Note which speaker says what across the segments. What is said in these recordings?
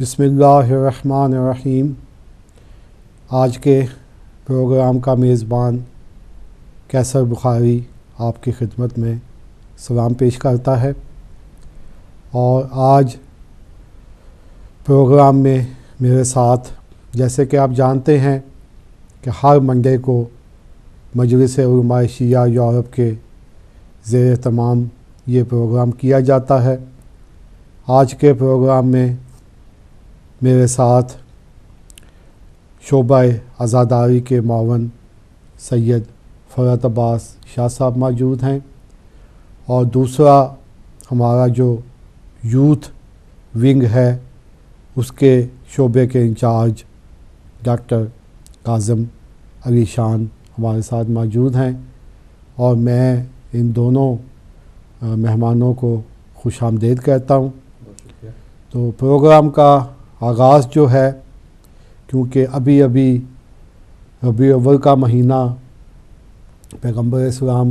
Speaker 1: بسم اللہ الرحمن الرحیم۔ آج کے پروگرام کا میزبان کیسر بخاری آپ کی خدمت میں سلام پیش کرتا ہے، اور آج پروگرام میں میرے ساتھ، جیسے کہ آپ جانتے ہیں کہ ہر منڈے کو مجلس علماء شیعہ یورپ کے زیر اہتمام یہ پروگرام کیا جاتا ہے۔ آج کے پروگرام میں میرے ساتھ شعبہ عزاداری کے معاون سید فرحت عباس شاہ صاحب موجود ہیں، اور دوسرا ہمارا جو یوتھ ونگ ہے اس کے شعبے کے انچارج ڈاکٹر کاظم علی شان ہمارے ساتھ موجود ہیں، اور میں ان دونوں مہمانوں کو خوش آمدید کہتا ہوں۔ تو پروگرام کا آغاز جو ہے، کیونکہ ابھی ربیع الاول کا مہینہ پیغمبر اسلام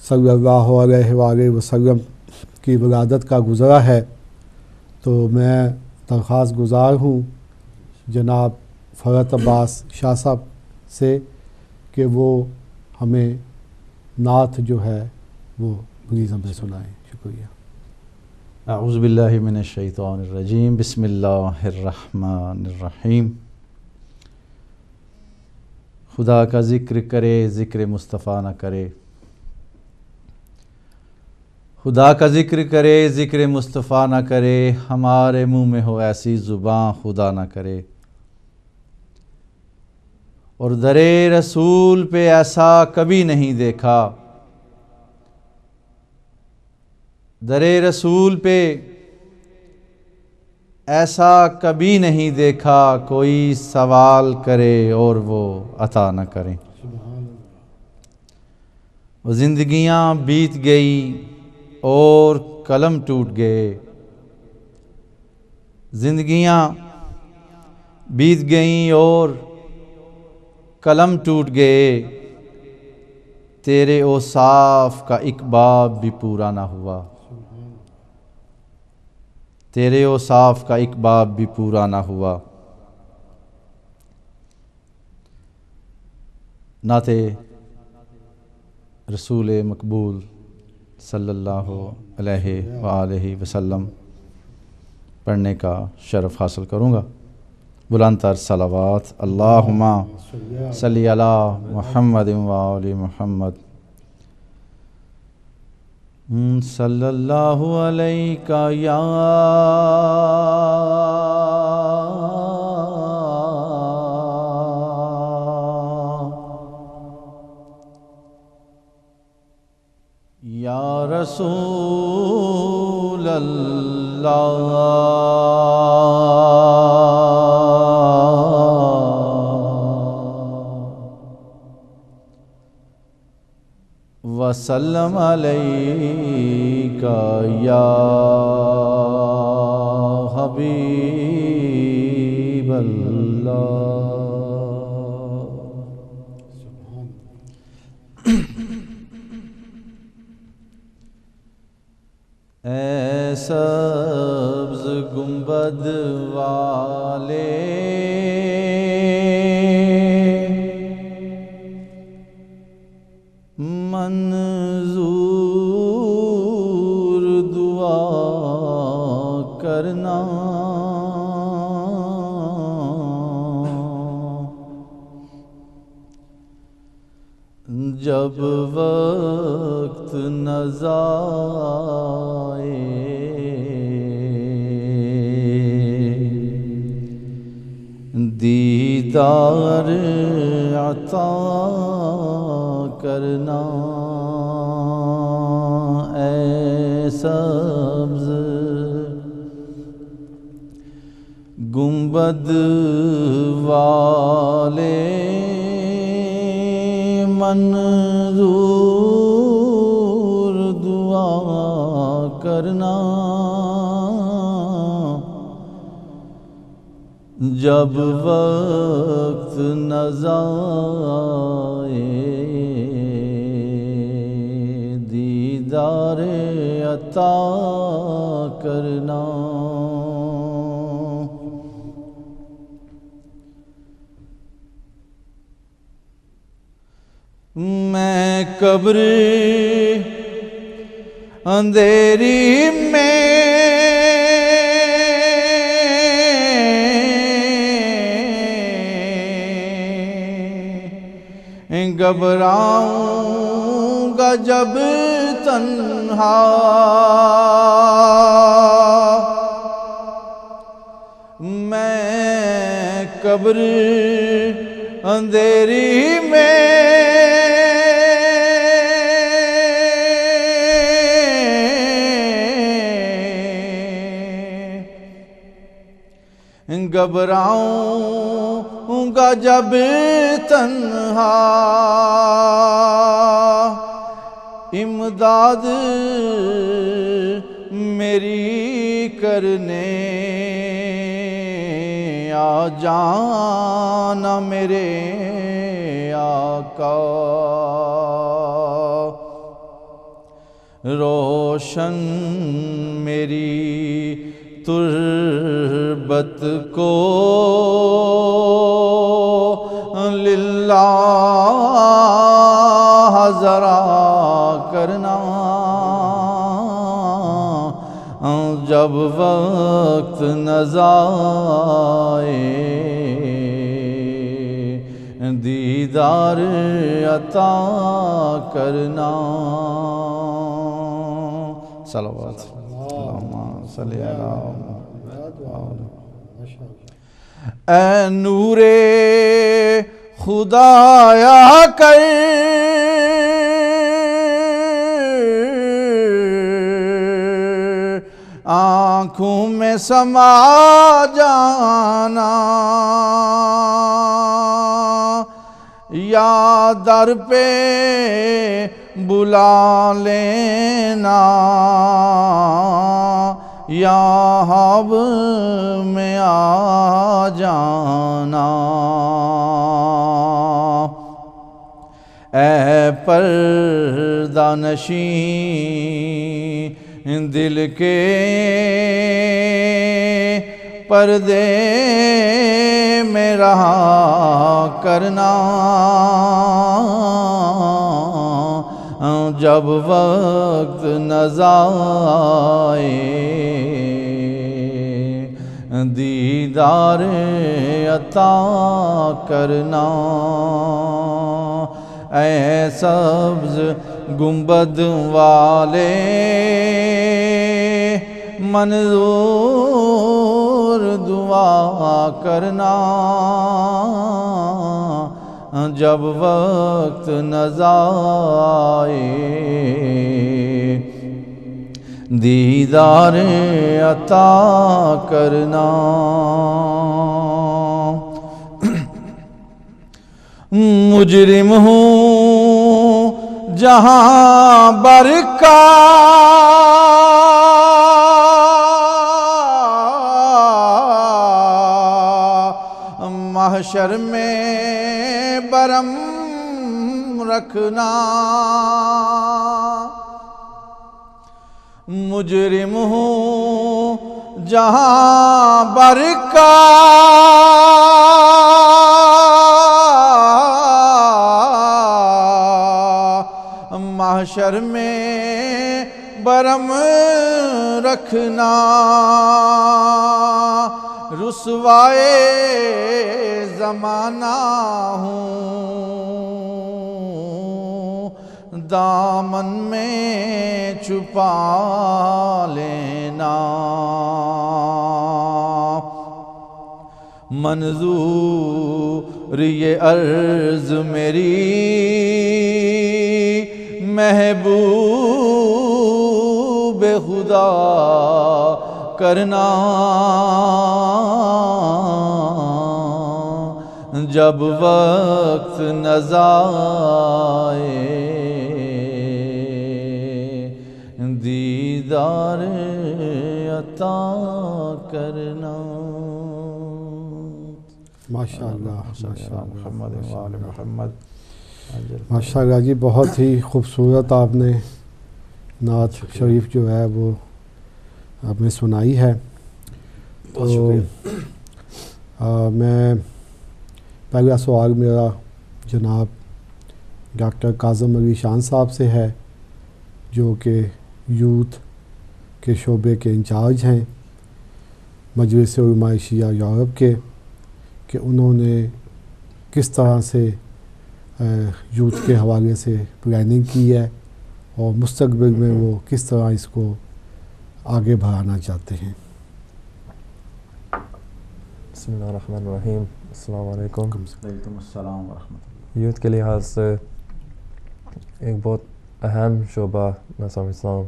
Speaker 1: صلی اللہ علیہ وآلہ وسلم کی ولادت کا گزرا ہے، تو میں درخواست گزار ہوں جناب فرحت عباس شاہ صاحب سے کہ وہ ہمیں نعت جو ہے وہ پلیز ہمیں سنائیں۔ شکریہ۔
Speaker 2: اعوذ باللہ من الشیطان الرجیم، بسم اللہ الرحمن الرحیم۔ خدا کا ذکر کرے ذکر مصطفیٰ نہ کرے، خدا کا ذکر کرے ذکر مصطفیٰ نہ کرے، ہمارے منہ میں ہو ایسی زباں خدا نہ کرے، اور در رسول پہ ایسا کبھی نہیں دیکھا، در رسول پہ ایسا کبھی نہیں دیکھا، کوئی سوال کرے اور وہ عطا نہ کرے۔ وہ زندگیاں بیت گئی اور قلم ٹوٹ گئے، زندگیاں بیت گئیں اور قلم ٹوٹ گئے، تیرے اوصاف کا ایک باب بھی پورا نہ ہوا، تیرے اوصاف کا ایک باب بھی پورا نہ ہوا۔ نعت رسول مقبول صلی اللہ علیہ وآلہ وسلم پڑھنے کا شرف حاصل کروں گا۔ بلند تر صلوات، اللہم صلی علی محمد وآل محمد۔ صلی اللہ علیہ یا رسول اللہ، وسلم علیک یا حبیب اللہ۔ اے سبز گنبد والے منظور دعا کرنا، جب وقت نزائے دیدار عطا کرنا، اے سبز گنبد والے منظور دعا کرنا، جب وقت نزائے دیدار عطا کرنا۔ قبر اندھیری میں گھبراؤں گا جب تنہا میں قبر اندھیری میں گھبراؤں گا جب تنہا امداد میری کرنے آ جانا میرے آقا روشن میری تربت کو للہ ذرا کرنا جب وقت نظائے دیدار عطا کرنا صلوات اللہم صلی علی اے نور خدایا کر آنکھوں میں سما جانا یا در پہ بلا لینا یا حب میں آ جانا اے پردہ نشین دل کے پردے میں رہا کرنا جب وقت نظائے دیدار عطا کرنا اے سبز گنبد والے منظور دعا کرنا جب وقت نظائے دیدار عطا کرنا مجرم ہوں جہاں برکا محشر میں برم رکھنا مجرم ہوں جہاں برکا محشر میں برم رکھنا رسوائے زمانہ ہوں دامن میں چھپا لینا منظور یہ عرض میری محبوب خدا کرنا جب وقت نظائے دیدار عطا کرنا
Speaker 1: ماشاءاللہ
Speaker 2: محمد وآل محمد
Speaker 1: ماشاءاللہ جی بہت ہی خوبصورت آپ نے نعت شریف جو ہے وہ آپ نے سنائی ہے تو میں پہلا سوال میرا جناب ڈاکٹر کاظم علی شان صاحب سے ہے جو کہ یوتھ کے شعبے کے انچارج ہیں مجلس علماء شیعہ یورپ کے، کہ انہوں نے کس طرح سے یوتھ کے حوالے سے پلاننگ کی ہے اور مستقبل میں وہ کس طرح اس کو آگے بڑھانا چاہتے ہیں۔
Speaker 3: بسم اللہ الرحمن الرحیم۔ السلام علیکم۔
Speaker 2: وعلیکم السلام ورحمۃ اللہ۔
Speaker 3: یوتھ کے لحاظ سے ایک بہت اہم شعبہ میں سمجھتا ہوں،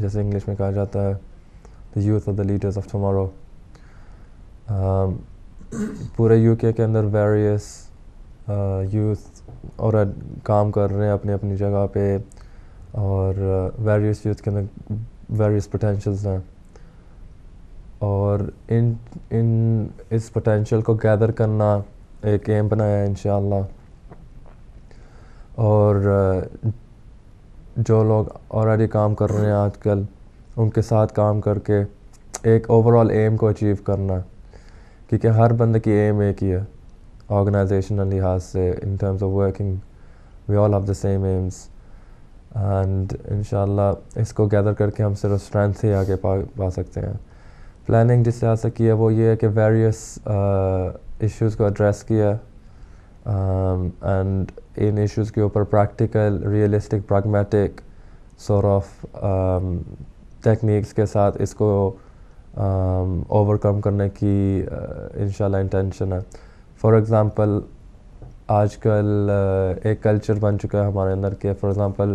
Speaker 3: جیسے انگلش میں کہا جاتا ہے the youth are the leaders of tomorrow۔ پورے یو کے اندر ویریس یوتھ اور کام کر رہے ہیں اپنی اپنی جگہ پہ، اور ویریس یوتھ کے اندر ویریس پوٹینشیلز ہیں، اور اس پوٹینشیل کو گیدر کرنا ایک ایم بنایا ہے انشاءاللہ۔ اور جو لوگ آلریڈی کام کر رہے ہیں آج کل، ان کے ساتھ کام کر کے ایک اوور آل ایم کو اچیو کرنا، کیونکہ ہر بندے کی ایم ایک ہی ہے آرگنائزیشنل لحاظ سے۔ In terms of working we all have the same aims, and انشاءاللہ اس کو گیدر کر کے ہم صرف اسٹرینتھ ہی آگے پا سکتے ہیں۔ پلاننگ جس لحاظ سے کی ہے وہ یہ ہے کہ ویریس ایشوز کو ایڈریس کیا، اینڈ ان ایشوز کے اوپر practical, realistic, pragmatic sort of techniques کے ساتھ اس کو اوور کم کرنے کی انشاءاللہ انٹینشن ہے۔ فار ایگزامپل آج کل ایک کلچر بن چکا ہے ہمارے اندر کہ فار ایگزامپل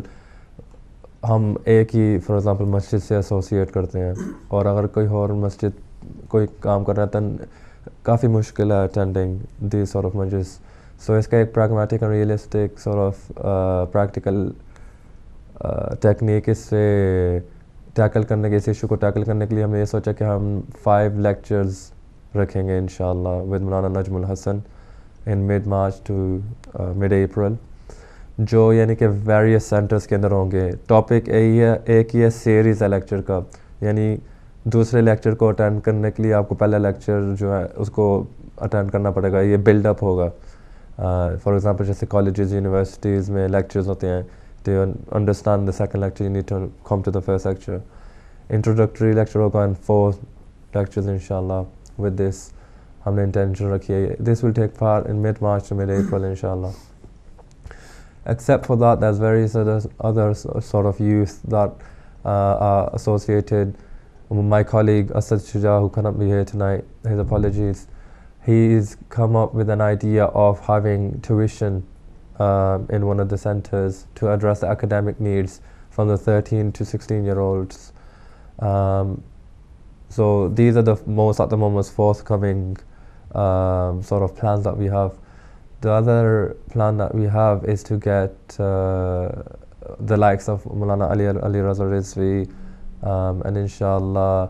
Speaker 3: ہم ایک ہی مسجد سے ایسوسیٹ کرتے ہیں، اور اگر کوئی اور مسجد کوئی کام کر رہا ہے تو کافی مشکل ہے اٹینڈنگ دی سورٹ آف مجلس۔ سو اس کا ایک پریگمیٹک اور realistic sort of practical technique اس سے ٹیکل کرنے کے، اس ایشو کو ٹیکل کرنے کے لیے ہم نے یہ سوچا کہ ہم 5 لیکچرز رکھیں گے انشاءاللہ with Maulana Najm ul-Hasan in mid March to mid April, جو یعنی کہ ویریس سینٹرز کے اندر ہوں گے۔ ٹاپک ایک ہی ہے سیریز ہے لیکچر کا، یعنی دوسرے لیکچر کو اٹینڈ کرنے کے لیے آپ کو پہلا لیکچر جو ہے اس کو اٹینڈ کرنا پڑے گا، یہ بلڈ اپ ہوگا۔ فار ایگزامپل جیسے کالجز، یونیورسٹیز میں لیکچرز ہوتے ہیں، to understand the second lecture you need to come to the first lecture. Introductory lecture ہوگا and 4 lectures inshallah with this ہم نے intention رکھی ہے۔ This will take part in mid-March to mid-April inshallah. Except for that, there's various other sort of youth that are associated. My colleague Asad Shuja, who cannot be here tonight, his apologies, he's come up with an idea of having tuition in one of the centers to address the academic needs from the 13 to 16-year-olds. So these are the most at the moment forthcoming sort of plans that we have. The other plan that we have is to get the likes of Maulana Ali Raza Rizvi and inshallah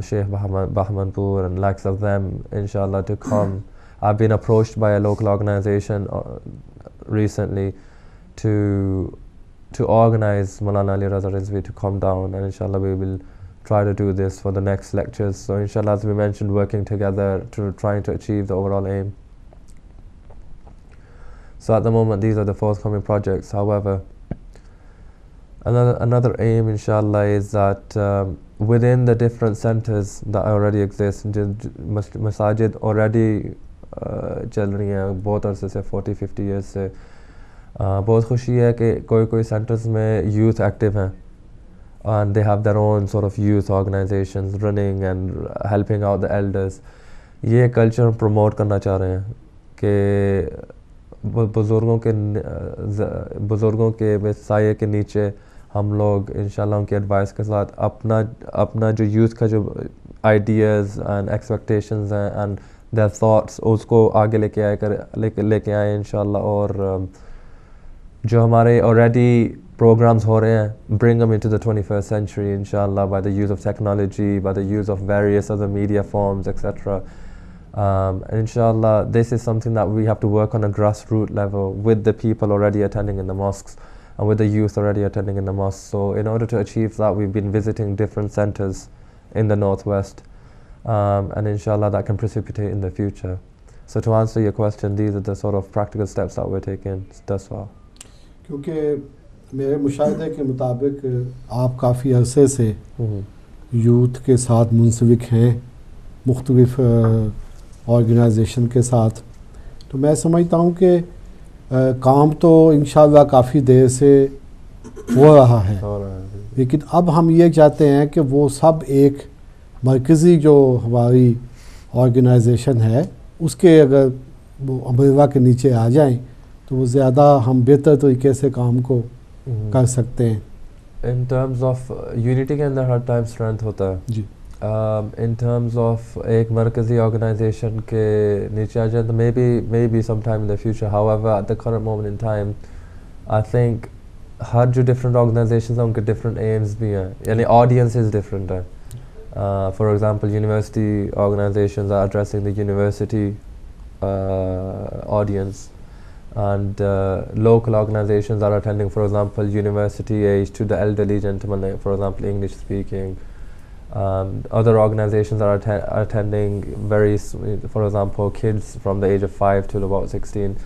Speaker 3: Sheikh Bahmanpur and likes of them inshallah to come. I've been approached by a local organization recently to organize Maulana Ali Raza Rizvi to come down, and inshallah we will try to do this for the next lectures. So inshallah, as we mentioned, working together to trying to achieve the overall aim. So at the moment these are the forthcoming projects. However, another aim inshallah is that within the different centers that already exist, masajid already چل رہی ہیں بہت عرصے سے، 40-50 years سے۔ بہت خوشی ہے کہ کوئی سینٹرز میں یوتھ ایکٹیو ہیں، and they have their own sort of youth organisations running and helping out the elders. یہ کلچر ہم پروموٹ کرنا چاہ رہے ہیں کہ بزرگوں کے سائے کے نیچے ہم لوگ انشاءاللہ ان کی ایڈوائس کے ساتھ اپنا جو یوتھ کا جو آئیڈیاز اینڈ ایکسپیکٹیشنز ہیں اینڈ their thoughts اس کو آگے لے کے آئے انشاءاللہ، اور جو ہمارے already programs ہو رہے ہیں bring them into the 21st century inshallah by the use of technology, by the use of various other media forms, etc. Inshallah this is something that we have to work on a grassroots level with the people already attending in the mosques and with the youth already attending in the mosques. So in order to achieve that, we've been visiting different centers in the northwest. And inshallah that can precipitate in the future. So to answer your question, these are the sort of practical steps that we're taking thus far.
Speaker 1: کیونکہ میرے مشاہدے کے مطابق آپ کافی عرصے سے youth کے ساتھ منسلک ہیں، مختلف آرگنائزیشن کے ساتھ، تو میں سمجھتا ہوں کہ کام تو انشاءاللہ کافی دیر سے ہو رہا ہے، لیکن اب ہم یہ چاہتے ہیں کہ وہ سب ایک مرکزی جو ہماری آرگنائزیشن ہے اس کے اگر وہ امبریلا کے نیچے آ جائیں تو وہ زیادہ ہم بہتر طریقے سے کام کو کر سکتے ہیں.
Speaker 3: ان ٹرمز آف یونٹی کے اندر ہر ٹائم اسٹرینتھ ہوتا ہے.
Speaker 1: جی
Speaker 3: ان ٹرمز آف ایک مرکزی آرگنائزیشن کے نیچے آ جائیں تو maybe some time in the future. However at the current moment in time I think ہر جو ڈفرینٹ آرگنائزیشنز ہیں ان کے ڈفرینٹ ایمز بھی ہیں، یعنی آڈینسز ڈفرینٹ ہیں. For example university organisations are addressing the university audience, and local organizations are attending, for example, university age to the elderly gentlemen, like, for example, English speaking. Other organizations are attending for example, kids from the age of 5 till about 16.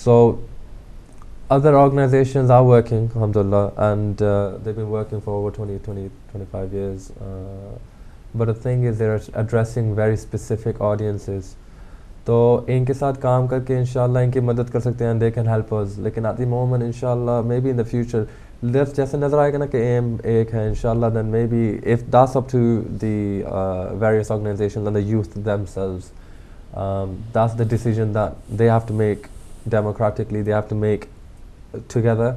Speaker 3: So other organizations are working, alhamdulillah, and they've been working for over 25 years. But the thing is, they're addressing very specific audiences. تو ان کے ساتھ کام کر کے انشاءاللہ ان کی مدد کر سکتے ہیں، دے کین ہیلپ اس. لیکن ایٹ دی مومنٹ انشاءاللہ may be in the future جیسے نظر آئے گا نا کہ ایم ایک ہے انشاءاللہ، then maybe if that's up to the various organizations and the youth themselves. That's the decision that they have to make democratically, they have to make together.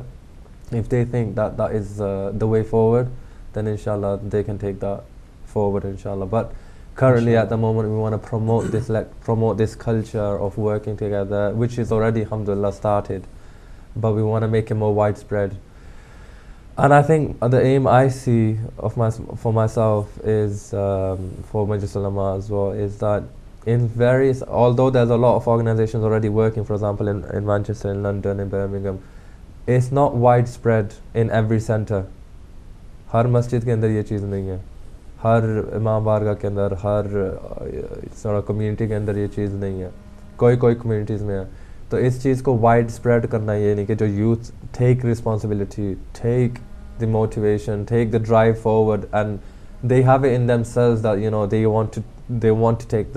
Speaker 3: If they think that that is the way forward then انشاءاللہ they can take that forward انشاءاللہ. But currently at the moment we want to promote this culture of working together, which is already alhamdulillah started, but we want to make it more widespread. And I think the aim I see for myself is for Majlis Ulama as well, is that in various, although there's a lot of organizations already working, for example in Manchester, in London, in Birmingham, it's not widespread in every center. ہر مسجد کے اندر یہ چیز نہیں ہے، ہر امام بارگاہ کے اندر، ہر community کے اندر یہ چیز نہیں ہے، کوئی کمیونٹیز میں ہے. تو اس چیز کو وائڈ اسپریڈ کرنا، یہ نہیں کہ جو youth take responsibility, take the motivation, take the drive forward, and they have it in themselves that you know they want to take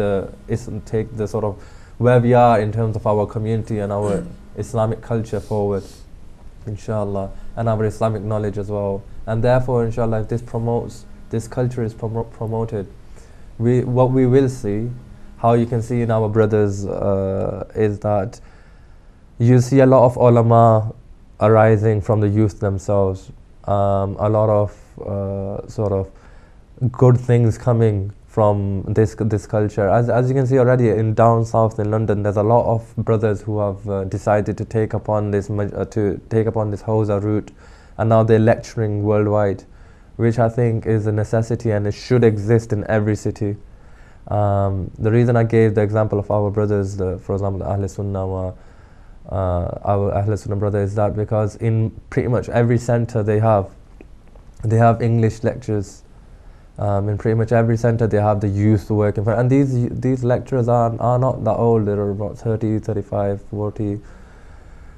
Speaker 3: the sort of where we are in terms of our community and our Islamic culture forward inshallah, and our Islamic knowledge as well. And therefore inshallah, if this culture is promoted, what we will see, how you can see in our brothers, is that you see a lot of ulama arising from the youth themselves, a lot of sort of good things coming from this culture. As you can see already in down south in London, there's a lot of brothers who have decided to take upon this Hawza route, and now they're lecturing worldwide, which I think is a necessity and it should exist in every city. The reason I gave the example of our brothers, for example, Ahl Sunnah, our Ahl Sunnah brothers, is that because in pretty much every center they have English lectures. In pretty much every center they have the youth working for, and these lecturers are not that old. They're about 30, 35, 40.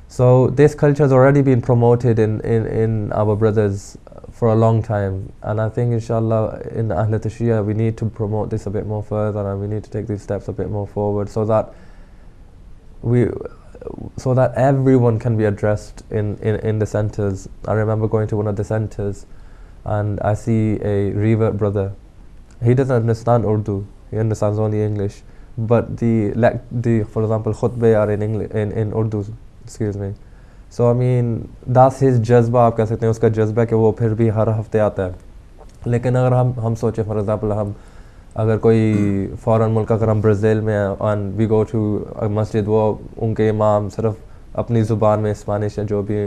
Speaker 3: So this culture has already been promoted in our brothers for a long time, and I think inshallah in Ahl Tashiyya we need to promote this a bit more further, and we need to take these steps a bit more forward so that everyone can be addressed in the centers. I remember going to one of the centers and I see a revert brother. He doesn't understand Urdu, he understands only English, but the for example khutbah are in English, in Urdu, excuse me. So I mean that's his jazba, آپ کہہ سکتے ہیں اس کا جذبہ کہ وہ پھر بھی ہر ہفتے آتا ہے. لیکن اگر ہم سوچیں فار ایگزامپل ہم اگر کوئی فارن ملک، اگر ہم برازیل میں ہیں اینڈ وی گو ٹو مسجد، وہ ان کے امام صرف اپنی زبان میں، اسپینش یا جو بھی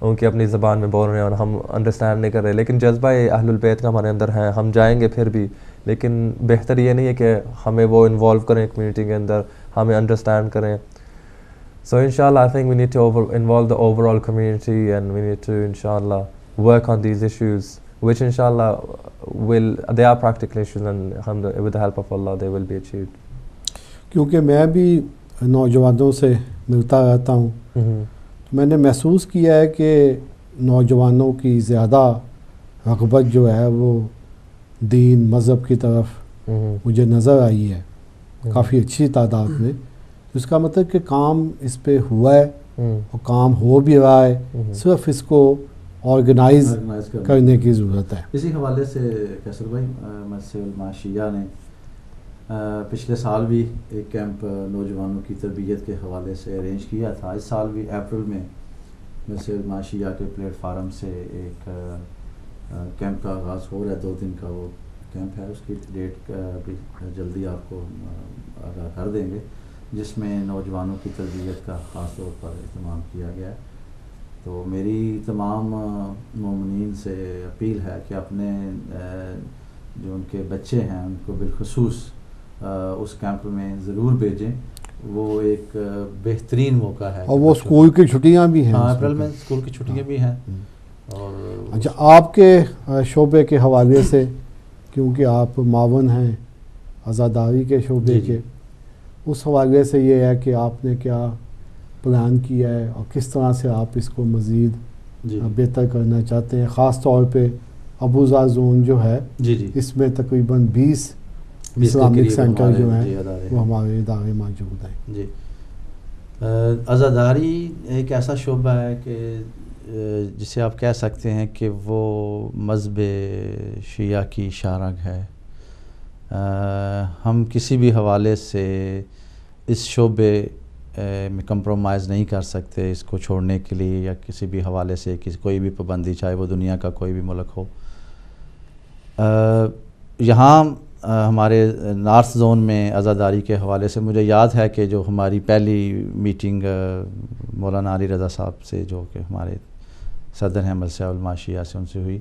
Speaker 3: ان کی اپنی زبان میں بول رہے ہیں اور ہم انڈرسٹینڈ نہیں کر رہے، لیکن جذبہ اہل البیت کا ہمارے اندر ہے، ہم جائیں گے پھر بھی. لیکن بہتر یہ نہیں ہے کہ ہمیں وہ انوالو کریں کمیونٹی کے اندر، ہمیں انڈرسٹینڈ کریں. سو انشاءاللہ I think we need to involve the overall community and we need to انشاءاللہ work on these issues which inshallah they are practical issues, and with the help of Allah they will be achieved.
Speaker 1: کیونکہ میں بھی نوجوانوں سے ملتا رہتا ہوں میں نے محسوس کیا ہے کہ نوجوانوں کی زیادہ رغبت جو ہے وہ دین مذہب کی طرف مجھے نظر آئی ہے کافی اچھی تعداد میں. اس کا مطلب کہ کام اس پہ ہوا ہے اور کام ہو بھی رہا ہے, صرف اس کو آرگنائز کرنے کی ضرورت ہے.
Speaker 2: اسی حوالے سے کیسر بھائی مسجد علماء شیعہ نے پچھلے سال بھی ایک کیمپ نوجوانوں کی تربیت کے حوالے سے ارینج کیا تھا. اس سال بھی اپریل میں مسجد علماء شیعہ کے پلیٹ فارم سے ایک کیمپ کا آغاز ہو رہا ہے. 2 دن کا وہ کیمپ ہے, اس کی ڈیٹ بھی جلدی آپ کو آگاہ کر دیں گے, جس میں نوجوانوں کی تربیت کا خاص طور پر اہتمام کیا گیا ہے. تو میری تمام مومنین سے اپیل ہے کہ اپنے جو ان کے بچے ہیں ان کو بالخصوص اس کیمپ میں ضرور بھیجیں. وہ ایک بہترین موقع ہے.
Speaker 1: اور وہ اسکول کی چھٹیاں بھی ہیں.
Speaker 2: ہاں, اپریل میں اسکول کی چھٹیاں بھی ہیں. اور
Speaker 1: اچھا, آپ کے شعبے کے حوالے سے, کیونکہ آپ معاون ہیں عزاداری کے شعبے کے, اس حوالے سے یہ ہے کہ آپ نے کیا پلان کیا ہے اور کس طرح سے آپ اس کو مزید بہتر کرنا چاہتے ہیں, خاص طور پہ ابوذر زون جو ہے اس میں تقریباً 20 اسلامک سینٹر جو ہیں وہ ہمارے ادارے موجود ہیں.
Speaker 2: جی, عزاداری ایک ایسا شعبہ ہے کہ جسے آپ کہہ سکتے ہیں کہ وہ مذہب شیعہ کی شارگ ہے. ہم کسی بھی حوالے سے اس شعبے میں کمپرومائز نہیں کر سکتے اس کو چھوڑنے کے لیے, یا کسی بھی حوالے سے کوئی بھی پابندی, چاہے وہ دنیا کا کوئی بھی ملک ہو. یہاں ہمارے نارتھ زون میں عزاداری کے حوالے سے مجھے یاد ہے کہ جو ہماری پہلی میٹنگ مولانا علی رضا صاحب سے, جو کہ ہمارے صدر ہیں مسجد علماء شیعہ سے, ان سے ہوئی,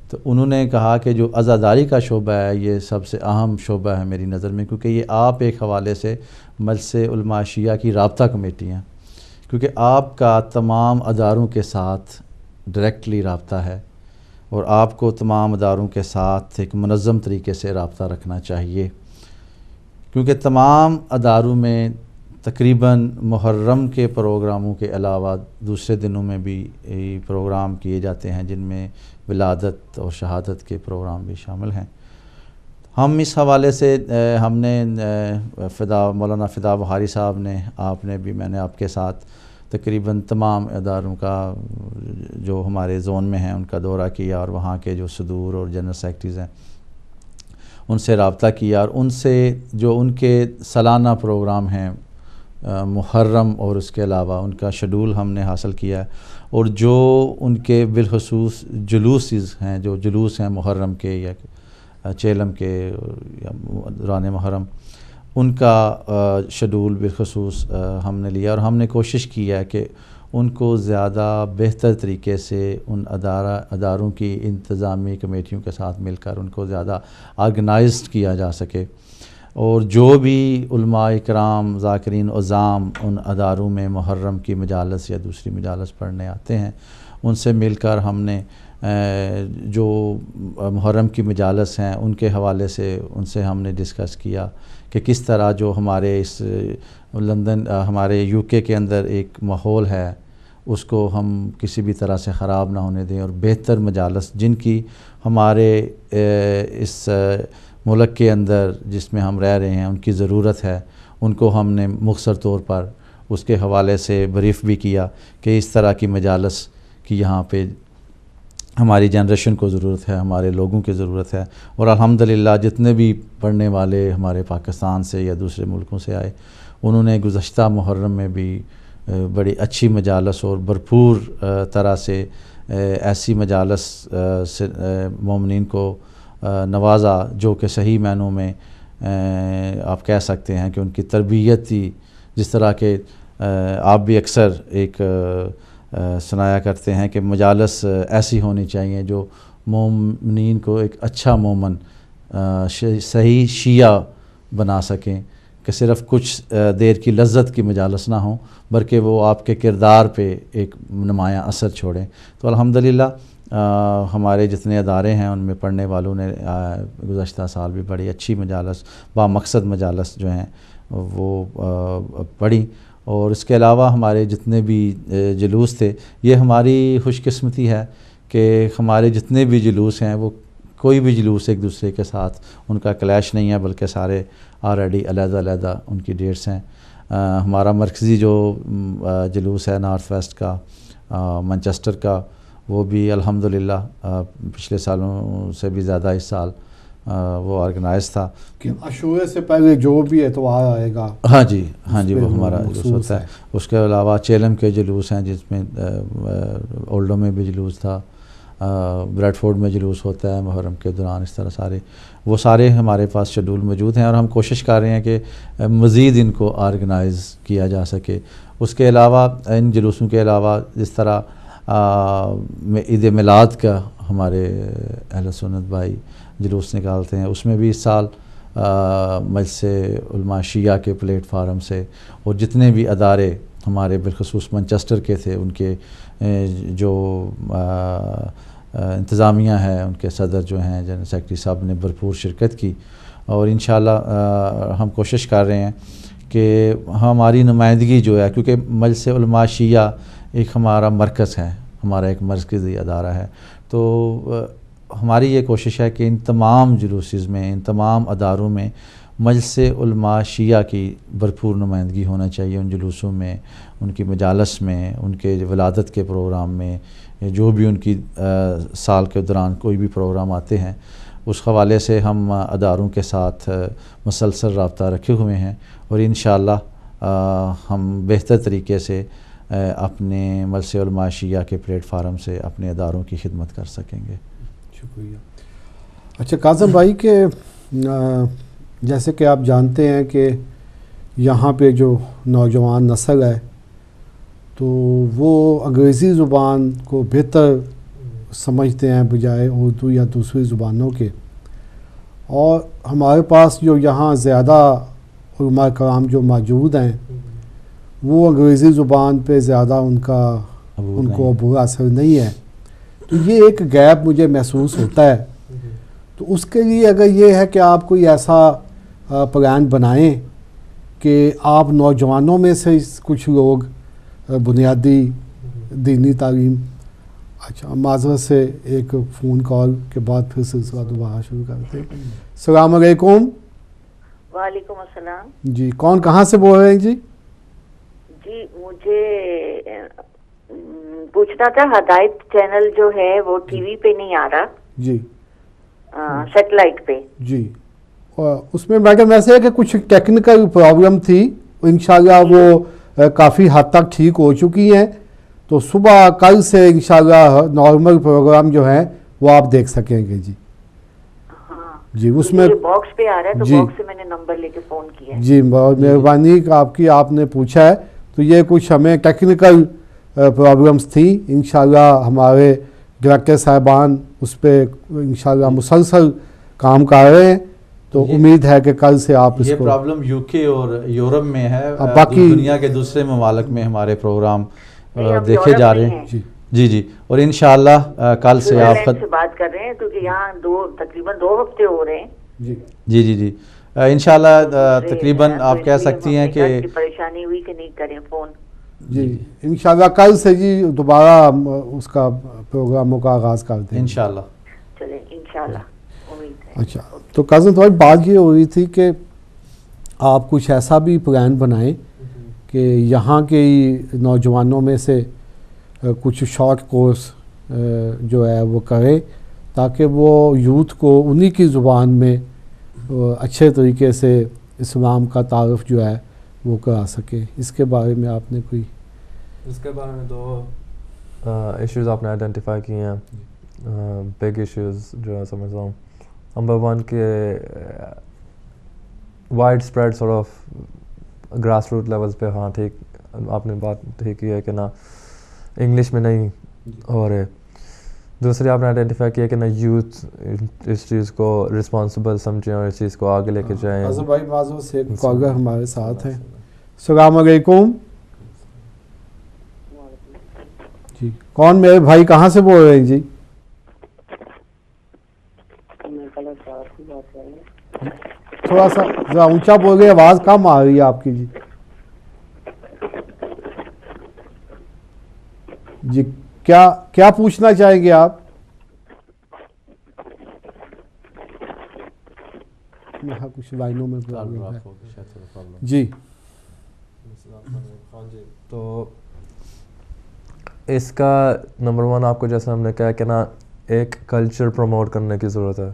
Speaker 2: تو انہوں نے کہا کہ جو عزاداری کا شعبہ ہے یہ سب سے اہم شعبہ ہے میری نظر میں, کیونکہ یہ آپ ایک حوالے سے مسجد علماء شیعہ کی رابطہ کمیٹی ہیں, کیونکہ آپ کا تمام اداروں کے ساتھ ڈائریکٹلی رابطہ ہے, اور آپ کو تمام اداروں کے ساتھ ایک منظم طریقے سے رابطہ رکھنا چاہیے, کیونکہ تمام اداروں میں تقریباً محرم کے پروگراموں کے علاوہ دوسرے دنوں میں بھی پروگرام کیے جاتے ہیں, جن میں ولادت اور شہادت کے پروگرام بھی شامل ہیں. ہم اس حوالے سے ہم نے مولانا فدا بخاری صاحب نے, آپ نے بھی, میں نے آپ کے ساتھ تقریباً تمام اداروں کا جو ہمارے زون میں ہیں ان کا دورہ کیا, اور وہاں کے جو صدور اور جنرل سیکرٹریز ہیں ان سے رابطہ کیا, اور ان سے جو ان کے سالانہ پروگرام ہیں محرم اور اس کے علاوہ ان کا شیڈول ہم نے حاصل کیا ہے, اور جو ان کے بالخصوص جلوسز ہیں, جو جلوس ہیں محرم کے یا چیلم کے یا دوران محرم, ان کا شیڈول بالخصوص ہم نے لیا, اور ہم نے کوشش کی ہے کہ ان کو زیادہ بہتر طریقے سے ان اداروں کی انتظامی کمیٹیوں کے ساتھ مل کر ان کو زیادہ آرگنائزڈ کیا جا سکے, اور جو بھی علماء اکرام ذاکرین عظام ان اداروں میں محرم کی مجالس یا دوسری مجالس پڑھنے آتے ہیں, ان سے مل کر ہم نے جو محرم کی مجالس ہیں ان کے حوالے سے ان سے ہم نے ڈسکس کیا کہ کس طرح جو ہمارے اس لندن ہمارے یو کے اندر ایک ماحول ہے اس کو ہم کسی بھی طرح سے خراب نہ ہونے دیں, اور بہتر مجالس جن کی ہمارے اس ملک کے اندر جس میں ہم رہ رہے ہیں ان کی ضرورت ہے, ان کو ہم نے مختصر طور پر اس کے حوالے سے بریف بھی کیا کہ اس طرح کی مجالس کی یہاں پہ ہماری جنریشن کو ضرورت ہے, ہمارے لوگوں کی ضرورت ہے. اور الحمدللہ جتنے بھی پڑھنے والے ہمارے پاکستان سے یا دوسرے ملکوں سے آئے, انہوں نے گزشتہ محرم میں بھی بڑی اچھی مجالس اور بھرپور طرح سے ایسی مجالس سے مومنین کو نوازا جو کہ صحیح معنوں میں آپ کہہ سکتے ہیں کہ ان کی تربیت تھی. جس طرح کہ آپ بھی اکثر ایک سنایا کرتے ہیں کہ مجالس ایسی ہونی چاہیے جو مومنین کو ایک اچھا مومن صحیح شیعہ بنا سکیں, کہ صرف کچھ دیر کی لذت کی مجالس نہ ہوں بلکہ وہ آپ کے کردار پہ ایک نمایاں اثر چھوڑیں. تو الحمدللہ ہمارے جتنے ادارے ہیں ان میں پڑھنے والوں نے گزشتہ سال بھی بڑی اچھی مجالس با مقصد مجالس جو ہیں وہ پڑھی, اور اس کے علاوہ ہمارے جتنے بھی جلوس تھے، یہ ہماری خوش قسمتی ہے کہ ہمارے جتنے بھی جلوس ہیں وہ کوئی بھی جلوس ایک دوسرے کے ساتھ ان کا کلیش نہیں ہے، بلکہ سارے آلریڈی علیحدہ علیحدہ ان کی ڈیٹس ہیں۔ ہمارا مرکزی جو جلوس ہے نارتھ ویسٹ کا، مانچسٹر کا، وہ بھی الحمدللہ پچھلے سالوں سے بھی زیادہ اس سال وہ آرگنائز تھا۔
Speaker 1: کہ عاشورے سے پہلے جو بھی اتوار آئے گا،
Speaker 2: ہاں جی وہ ہمارا جلوس ہوتا ہے۔ اس کے علاوہ چیلم کے جلوس ہیں جس میں اولڈو میں بھی جلوس تھا، بریڈ فورڈ میں جلوس ہوتا ہے محرم کے دوران، اس طرح وہ سارے ہمارے پاس شیڈول موجود ہیں، اور ہم کوشش کر رہے ہیں کہ مزید ان کو آرگنائز کیا جا سکے۔ اس کے علاوہ ان جلوسوں کے علاوہ جس طرح عید میلاد کا ہمارے اہل سنت بھائی جلوس نکالتے ہیں، اس میں بھی اس سال مجلس علماء شیعہ کے پلیٹ فارم سے اور جتنے بھی ادارے ہمارے بالخصوص مانچسٹر کے تھے، ان کے جو انتظامیہ ہے، ان کے صدر جو ہیں جنرل سیکرٹری صاحب نے بھرپور شرکت کی، اور انشاءاللہ ہم کوشش کر رہے ہیں کہ ہماری نمائندگی جو ہے، کیونکہ مجلس علماء شیعہ ایک ہمارا مرکز ہے، ہمارا ایک مرکزی ادارہ ہے، تو ہماری یہ کوشش ہے کہ ان تمام جلوسز میں، ان تمام اداروں میں مجلس علماء شیعہ کی بھرپور نمائندگی ہونا چاہیے، ان جلوسوں میں، ان کی مجالس میں، ان کے ولادت کے پروگرام میں، جو بھی ان کی سال کے دوران کوئی بھی پروگرام آتے ہیں، اس حوالے سے ہم اداروں کے ساتھ مسلسل رابطہ رکھے ہوئے ہیں، اور انشاءاللہ ہم بہتر طریقے سے اپنے مجلس علماء شیعہ کے پلیٹ فارم سے اپنے اداروں کی خدمت کر سکیں گے۔
Speaker 1: شکریہ۔ اچھا کاظم بھائی، کہ جیسے کہ آپ جانتے ہیں کہ یہاں پہ جو نوجوان نسل ہے تو وہ انگریزی زبان کو بہتر سمجھتے ہیں بجائے اردو یا دوسری زبانوں کے، اور ہمارے پاس جو یہاں زیادہ علماء کرام جو موجود ہیں وہ انگریزی زبان پہ زیادہ ان کو برا اثر نہیں ہے، تو یہ ایک گیپ مجھے محسوس ہوتا ہے۔ تو اس کے لیے اگر یہ ہے کہ آپ کوئی ایسا پلان بنائیں کہ آپ نوجوانوں میں سے کچھ لوگ بنیادی دینی تعلیم، اچھا معذرت سے ایک فون کال کے بعد پھر سلسلہ دوبارہ شروع کرتے ہیں۔ السلام علیکم۔
Speaker 4: وعلیکم السلام۔
Speaker 1: جی کون کہاں سے بول رہے ہیں جی؟
Speaker 4: جی مجھے پوچھنا تھا، ہدایت چینل جو ہے وہ ٹی وی پہ نہیں آ رہا،
Speaker 1: جی
Speaker 4: سیٹلائٹ پہ۔
Speaker 1: جی اس میں میڈم ایسے ہے کہ کچھ ٹیکنیکل پرابلم تھی، انشاءاللہ وہ کافی حد تک ٹھیک ہو چکی ہیں، تو صبح کل سے انشاءاللہ نارمل پروگرام جو ہیں وہ آپ دیکھ سکیں گے جی۔ جی اس میں
Speaker 4: باکس پہ آ رہا ہے تو باکس سے میں نے نمبر لے کے فون کیا ہے۔
Speaker 1: جی بہت مہربانی آپ نے پوچھا ہے، تو یہ کچھ ہمیں ٹیکنیکل پرابلمس تھیں، انشاءاللہ ہمارے ڈائریکٹر صاحبان اس پہ انشاءاللہ مسلسل کام کر رہے ہیں، تو امید ہے کہ کل سے آپ اس کو،
Speaker 2: یہ پرابلم یو کے اور یورپ میں ہے،
Speaker 1: باقی
Speaker 2: دنیا کے دوسرے ممالک میں ہمارے پروگرام دیکھے جا رہے ہیں۔ جی اور انشاءاللہ کل سے آپ
Speaker 4: سے بات کر رہے ہیں کیونکہ یہاں تقریباً 2 ہفتے ہو رہے ہیں۔
Speaker 2: جی انشاءاللہ تقریباً آپ کہہ سکتی ہیں کہ
Speaker 4: پریشانی ہوئی کہ نہیں کریں فون۔
Speaker 1: جی انشاءاللہ کل سے جی دوبارہ اس کا پروگراموں کا آغاز کرتے ہیں
Speaker 2: انشاءاللہ۔
Speaker 4: چلیں انشاءاللہ، امید ہے۔
Speaker 1: اچھا تو کازم تھوڑی بات یہ ہو رہی تھی کہ آپ کچھ ایسا بھی پلان بنائیں کہ یہاں کے نوجوانوں میں سے کچھ شارٹ کورس جو ہے وہ کریں، تاکہ وہ یوتھ کو انہی کی زبان میں اچھے طریقے سے اسلام کا تعارف جو ہے وہ کرا سکے۔ اس کے بارے میں آپ نے کوئی؟
Speaker 3: اس کے بارے میں 2 ایشوز آپ نے آئیڈینٹیفائی کیے ہیں، بگ ایشوز جو ہے سمجھتا ہوں۔ نمبر 1 کہ wide spread sort of grass root levels پہ، ہاں ٹھیک آپ نے بات ٹھیک کی ہے کہ نہ انگلش میں نہیں ہو رہے۔ دوسری آپ نے آئیڈینٹیفائی کیا کہ نہ یوتھ اس چیز کو رسپانسبل سمجھیں اور اس چیز کو آگے لے کے جائیں۔
Speaker 1: کازم بھائی معذرت سے کالر ہمارے ساتھ ہیں۔ السلام علیکم جی، کون میرے بھائی کہاں سے بول رہے ہیں جی؟ تھوڑا سا ذرا اونچا بول رہے، آواز کم آ رہی ہے آپ کی جی۔ جی کیا پوچھنا چاہیں گے آپ؟ یہاں کچھ لائنوں میں پرابلم ہے. جی
Speaker 3: تو اس کا نمبر ون آپ کو جیسا ہم نے کہا کہ نا ایک کلچر پروموٹ کرنے کی ضرورت ہے.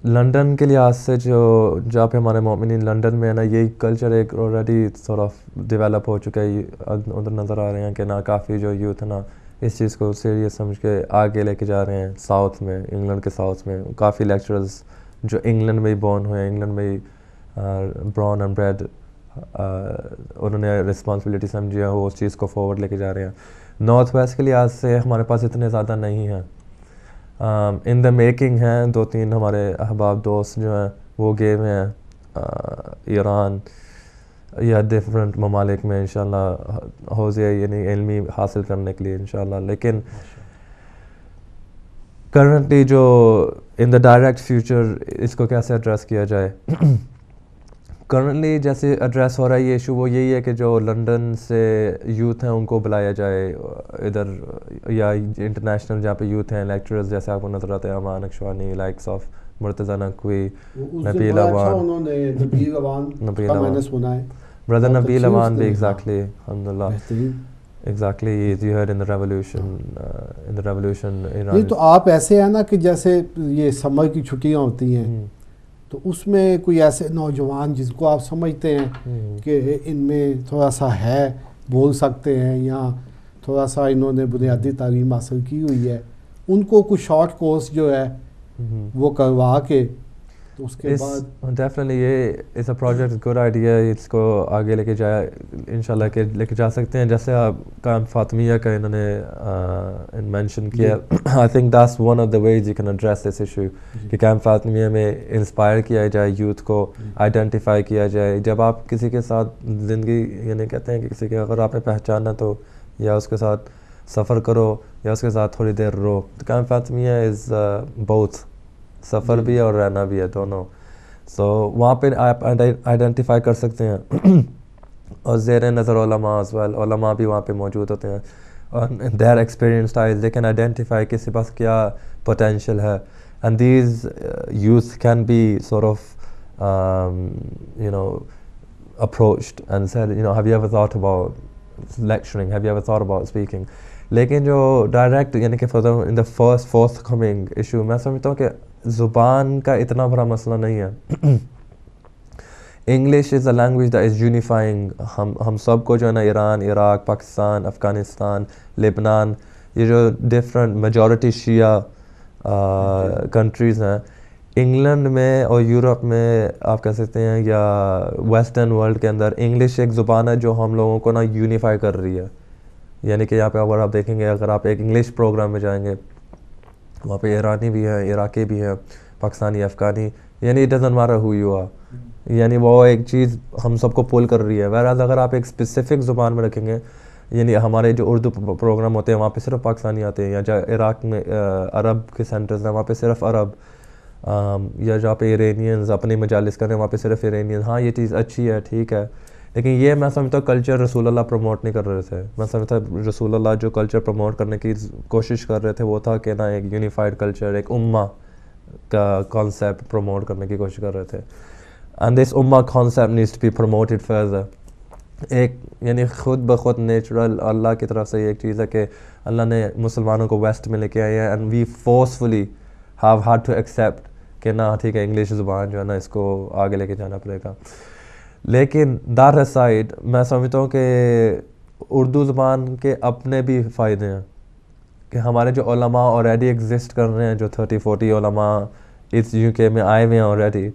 Speaker 3: لنڈن کے لحاظ سے جہاں پہ ہمارے مومنین لنڈن میں ہے نا یہ کلچر ایک آلریڈی سورٹ آف ڈیولپ ہو چکا ہے. ادھر نظر آ رہے ہیں کہ نا کافی جو یوتھ ہے نا اس چیز کو سیریس سمجھ کے آگے لے کے جا رہے ہیں. ساؤتھ میں انگلینڈ کے ساؤتھ میں کافی لیکچررز جو انگلینڈ میں ہی بورن ہوئے ہیں, انگلینڈ میں ہی برون اینڈ بریڈ, انہوں نے رسپانسبلٹی سمجھی ہے, وہ اس چیز کو فارورڈ لے کے جا رہے ہیں. نارتھ ویسٹ کے لحاظ سے ہمارے پاس اتنے زیادہ نہیں ہیں. ان دا میکنگ ہیں 2-3 ہمارے احباب دوست جو ہیں وہ گئے ہوئے ہیں ایران یا ڈفرینٹ ممالک میں انشاءاللہ حوزے یعنی علمی حاصل کرنے کے لیے انشاءاللہ. لیکن کرنٹلی جو ان دا ڈائریکٹ فیوچر اس کو کیسے ایڈریس کیا جائے, کرنٹلی جیسے ایڈریس ہو رہا ہے یہ ایشو وہ یہی ہے کہ جو لنڈن سے یوتھ ہیں ان کو بلایا جائے ادھر, یا انٹرنیشنل جہاں پہ یوتھ ہیں لیکچررز جیسے آپ کو نظر آتے ہیں Aman Akshwani, likes of Murtaza Naqvi, Nabeel Awan, brother Nabeel Awan بھی ایگزیکٹلی الحمدللہ exactly you heard in the revolution.
Speaker 1: نہیں تو آپ ایسے ہیں نا کہ جیسے یہ سمر کی چھٹیاں ہوتی ہیں تو اس میں کوئی ایسے نوجوان جس کو آپ سمجھتے ہیں کہ ان میں تھوڑا سا ہے, بول سکتے ہیں یا تھوڑا سا انہوں نے بنیادی تعلیم حاصل کی ہوئی ہے, ان کو کچھ شارٹ کورس جو ہے وہ کروا کے تو اس کے بعد
Speaker 3: ڈیفینیٹلی یہ اس اے پروجیکٹ گڈ آئیڈیا, اس کو آگے لے کے جائے انشاءاللہ کہ لے کے جا سکتے ہیں. جیسے آپ کام فاطمیہ کا انہوں نے مینشن کیا, I think that's one of the ways you can address this issue کہ کیمپ فاطمیہ میں انسپائر کیا جائے یوتھ کو, آئیڈینٹیفائی کیا جائے. جب آپ کسی کے ساتھ زندگی یعنی کہتے ہیں کہ کسی کے اگر آپ نے پہچانا تو یا اس کے ساتھ سفر کرو یا اس کے ساتھ تھوڑی دیر رہو, تو کیمپ فاطمیہ از بوتھ, سفر بھی ہے اور رہنا بھی ہے دونوں. سو وہاں پہ آپ آئیڈینٹیفائی کر سکتے ہیں اور زیر نظر علماء از ویل, علماء بھی وہاں پہ موجود ہوتے ہیں اور their experienced eyes they can identify کس کے پاس کیا پوٹینشیل ہے. And these youth can be sort of you know approached and said you know have you ever thought about lecturing, have you ever thought about speaking. لیکن جو direct یعنی کہ in the forthcoming issue میں سمجھتا ہوں کہ زبان کا اتنا بڑا مسئلہ نہیں ہے. English is a language that is unifying. ہم سب کو جو ہے نا ایران, عراق, پاکستان, افغانستان, لبنان, یہ جو ڈفرینٹ میجورٹی شیعہ کنٹریز ہیں انگلینڈ میں اور یورپ میں آپ کہہ سکتے ہیں یا ویسٹرن ورلڈ کے اندر, انگلش ایک زبان ہے جو ہم لوگوں کو نا یونیفائی کر رہی ہے. یعنی کہ یہاں پہ اگر آپ دیکھیں گے, اگر آپ ایک انگلش پروگرام میں جائیں گے وہاں پہ ایرانی بھی ہیں, عراقی بھی ہیں, پاکستانی, افغانی, یعنی it doesn't matter who you are, یعنی وہ ایک چیز ہم سب کو پول کر رہی ہے. ویراز اگر آپ ایک اسپیسیفک زبان میں رکھیں گے, یعنی ہمارے جو اردو پروگرام ہوتے ہیں وہاں پہ صرف پاکستانی آتے ہیں, یا جہاں عراق میں عرب کے سینٹرز ہیں وہاں پہ صرف عرب, یا جہاں پہ ایرانینز اپنے مجالس کر رہے ہیں وہاں پہ صرف ایرانین. ہاں یہ چیز اچھی ہے, ٹھیک ہے, لیکن یہ میں سمجھتا ہوں کلچر رسول اللہ پروموٹ نہیں کر رہے تھے. میں سمجھتا رسول اللہ جو کلچر پروموٹ کرنے کی کوشش کر رہے تھے وہ تھا کہ نا ایک یونیفائڈ کلچر, ایک امہ کا کانسیپٹ پروموٹ کرنے کی کوشش کر رہے تھے. اینڈ دس امہ concept needs to be promoted further. ایک یعنی خود بخود نیچرل اللہ کی طرف سے یہ ایک چیز ہے کہ اللہ نے مسلمانوں کو ویسٹ میں لے کے آئے ہیں, and we forcefully have had to accept کہ نا ٹھیک ہے انگلش زبان جو ہے نا اس کو آگے لے کے جانا پڑے گا. لیکن دیٹ سائڈ میں سمجھتا ہوں کہ اردو زبان کے اپنے بھی فائدے ہیں کہ ہمارے جو علماء آلریڈی ایگزسٹ کر رہے ہیں, جو 30-40 علماء اس UK میں آئے ہوئے ہیں آلریڈی,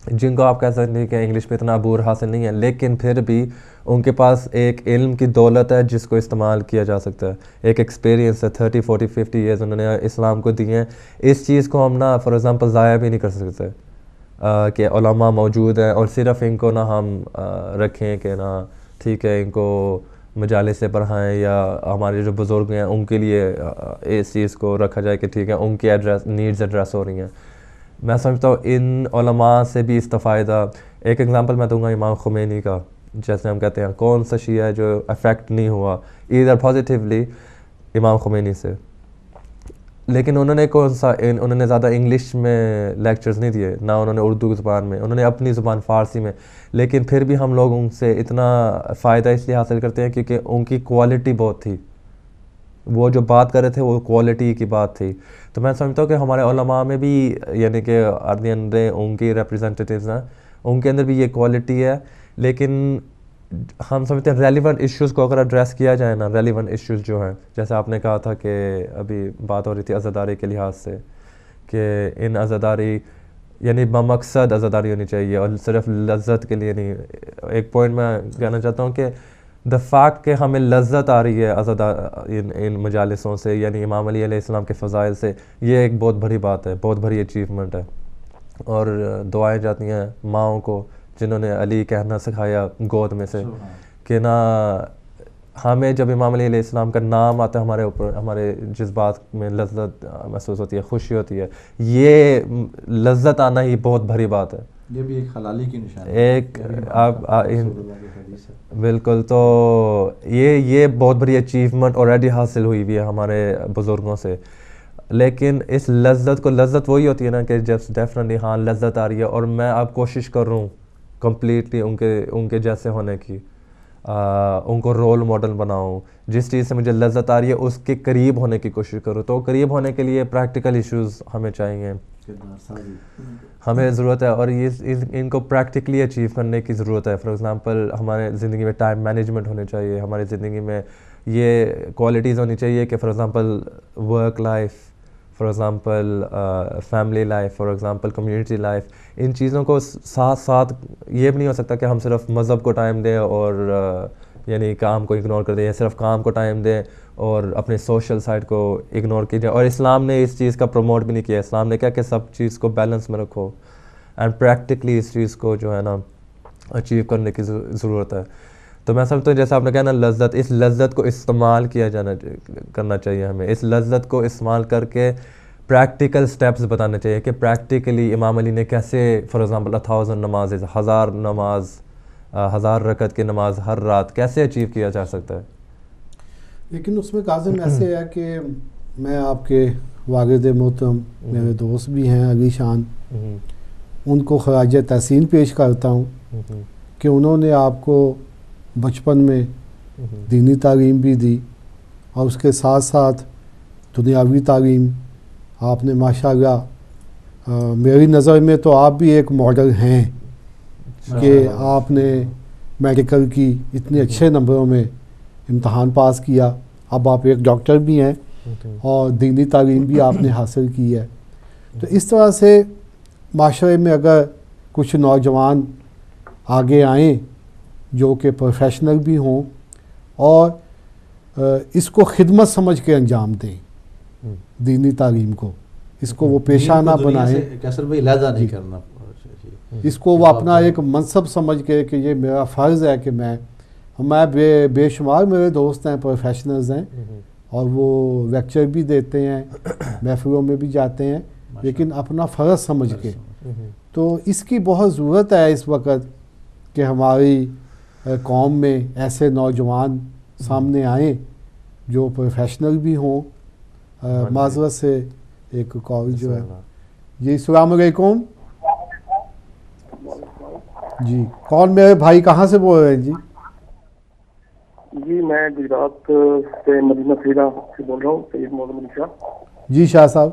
Speaker 3: جن کو آپ کہہ سکتے ہیں کہ انگلش پہ اتنا عبور حاصل نہیں ہے, لیکن پھر بھی ان کے پاس ایک علم کی دولت ہے جس کو استعمال کیا جا سکتا ہے. ایک ایکسپیرینس ہے 30-40-50 ایئرز انہوں نے اسلام کو دیے ہیں. اس چیز کو ہم نا فار ایگزامپل ضائع بھی نہیں کر سکتے کہ علماء موجود ہیں اور صرف ان کو نہ ہم رکھیں کہ نا ٹھیک ہے ان کو مجالس سے پڑھائیں, یا ہمارے جو بزرگ ہیں ان کے لیے اس چیز کو رکھا جائے کہ ٹھیک ہے ان کی نیڈز ایڈریس ہو رہی ہیں. میں سمجھتا ہوں ان علماء سے بھی استفادہ. ایک ایگزامپل میں دوں گا امام خمینی کا. جیسے ہم کہتے ہیں کون سا شیعہ ہے جو افیکٹ نہیں ہوا ایدر پازیٹیولی امام خمینی سے. لیکن انہوں نے کون سا انہوں نے زیادہ انگلش میں لیکچرز نہیں دیے, نہ انہوں نے اردو زبان میں, انہوں نے اپنی زبان فارسی میں. لیکن پھر بھی ہم لوگ ان سے اتنا فائدہ اس لیے حاصل کرتے ہیں کیونکہ ان کی کوالٹی بہت تھی, وہ جو بات کر رہے تھے وہ کوالٹی کی بات تھی. تو میں سمجھتا ہوں کہ ہمارے علماء میں بھی یعنی کہ ان کی ریپرزنٹیٹیوز ہیں, ان کے اندر بھی یہ کوالٹی ہے. لیکن ہم سمجھتے ہیں ریلیونٹ ایشوز کو اگر ایڈریس کیا جائے نا, ریلیونٹ ایشوز جو ہیں, جیسے آپ نے کہا تھا کہ ابھی بات ہو رہی تھی عزاداری کے لحاظ سے کہ ان عزاداری یعنی بمقصد عزاداری ہونی چاہیے اور صرف لذت کے لیے نہیں. ایک پوائنٹ میں کہنا چاہتا ہوں کہ دا فیکٹ کہ ہمیں لذت آ رہی ہے ان مجالسوں سے, یعنی امام علی علیہ السلام کے فضائل سے, یہ ایک بہت بڑی بات ہے, بہت بڑی اچیومنٹ ہے. اور دعائیں جاتی ہیں ماؤں کو جنہوں نے علی کہنا سکھایا گود میں سے کہ نا ہمیں جب امام علی علیہ السلام کا نام آتا ہے ہمارے اوپر, ہمارے جذبات میں لذت محسوس ہوتی ہے, خوشی ہوتی ہے. یہ لذت آنا ہی بہت بڑی بات ہے,
Speaker 2: یہ بھی ایک حلالی کی نشانی
Speaker 3: ایک بالکل. تو یہ بہت بڑی اچیومنٹ آلریڈی حاصل ہوئی ہوئی ہے ہمارے بزرگوں سے. لیکن اس لذت کو, لذت وہی ہوتی ہے نا کہ جب ڈیفینیٹلی ہاں لذت آ رہی ہے اور میں اب کوشش کر رہا ہوں کمپلیٹلی ان کے جیسے ہونے کی, ان کو رول ماڈل بناؤں, جس چیز سے مجھے لذت آ رہی ہے اس کے قریب ہونے کی کوشش کروں. تو قریب ہونے کے لیے پریکٹیکل ایشوز ہمیں چاہیے, ہمیں ضرورت ہے, اور ان کو پریکٹیکلی اچیو کرنے کی ضرورت ہے. فار ایگزامپل ہمارے زندگی میں ٹائم مینجمنٹ ہونی چاہیے, ہماری زندگی میں یہ کوالٹیز ہونی چاہیے کہ for example work life, for example family life, for example community life, ان چیزوں کو ساتھ ساتھ یہ بھی نہیں ہو سکتا کہ ہم صرف مذہب کو ٹائم دیں اور یعنی کام کو اگنور کر دیں, یا صرف کام کو ٹائم دیں اور اپنے سوشل سائڈ کو اگنور کیجیے. اور اسلام نے اس چیز کا پروموٹ بھی نہیں کیا. اسلام نے کہا کہ سب چیز کو بیلنس میں رکھو اینڈ پریکٹیکلی اس چیز کو جو ہے نا اچیو کرنے کی ضرورت ہے. تو میں سمجھتا ہوں جیسے آپ نے کہا نا لذت, اس لذت کو استعمال کرنا چاہیے ہمیں. اس لذت کو استعمال کر کے پریکٹیکل سٹیپس بتانے چاہیے کہ پریکٹیکلی امام علی نے کیسے فار ایگزامپل 1000 نماز, 1000 نماز, 1000 رکعت کی نماز ہر رات کیسے اچیو کیا جا سکتا ہے.
Speaker 1: لیکن اس میں کاظم ایسے ہے کہ میں آپ کے والد محترم میرے دوست بھی ہیں علی شان, ان کو خراج تحسین پیش کرتا ہوں کہ انہوں نے آپ کو بچپن میں دینی تعلیم بھی دی اور اس کے ساتھ ساتھ دنیاوی تعلیم آپ نے ماشاءاللہ میری نظر میں تو آپ بھی ایک ماڈل ہیں کہ آپ نے میڈیکل کی اتنے اچھے نمبروں میں امتحان پاس کیا, اب آپ ایک ڈاکٹر بھی ہیں اور دینی تعلیم بھی آپ نے حاصل کی ہے. تو اس طرح سے معاشرے میں اگر کچھ نوجوان آگے آئیں جو کہ پروفیشنل بھی ہوں اور اس کو خدمت سمجھ کے انجام دیں, دینی تعلیم کو, اس کو وہ پیشہ نہ بنائیں,
Speaker 2: نہیں کرنا,
Speaker 1: اس کو وہ اپنا ایک منصب سمجھ کے کہ یہ میرا فرض ہے کہ میں بے شمار میرے دوست ہیں پروفیشنلز ہیں اور وہ لیکچر بھی دیتے ہیں, محفلوں میں بھی جاتے ہیں, لیکن اپنا فرض سمجھ کے. تو اس کی بہت ضرورت ہے اس وقت کہ ہماری قوم میں ایسے نوجوان سامنے آئیں جو پروفیشنل بھی ہوں. معذرت سے ایک کال جو ہے. جی السلام علیکم. جی کون میرے بھائی کہاں سے بول رہے ہیں؟ جی
Speaker 5: جی میں گجرات سے مدینہ خیرہ سے بول رہا ہوں, سید معظم علی شاہ.
Speaker 1: جی شاہ صاحب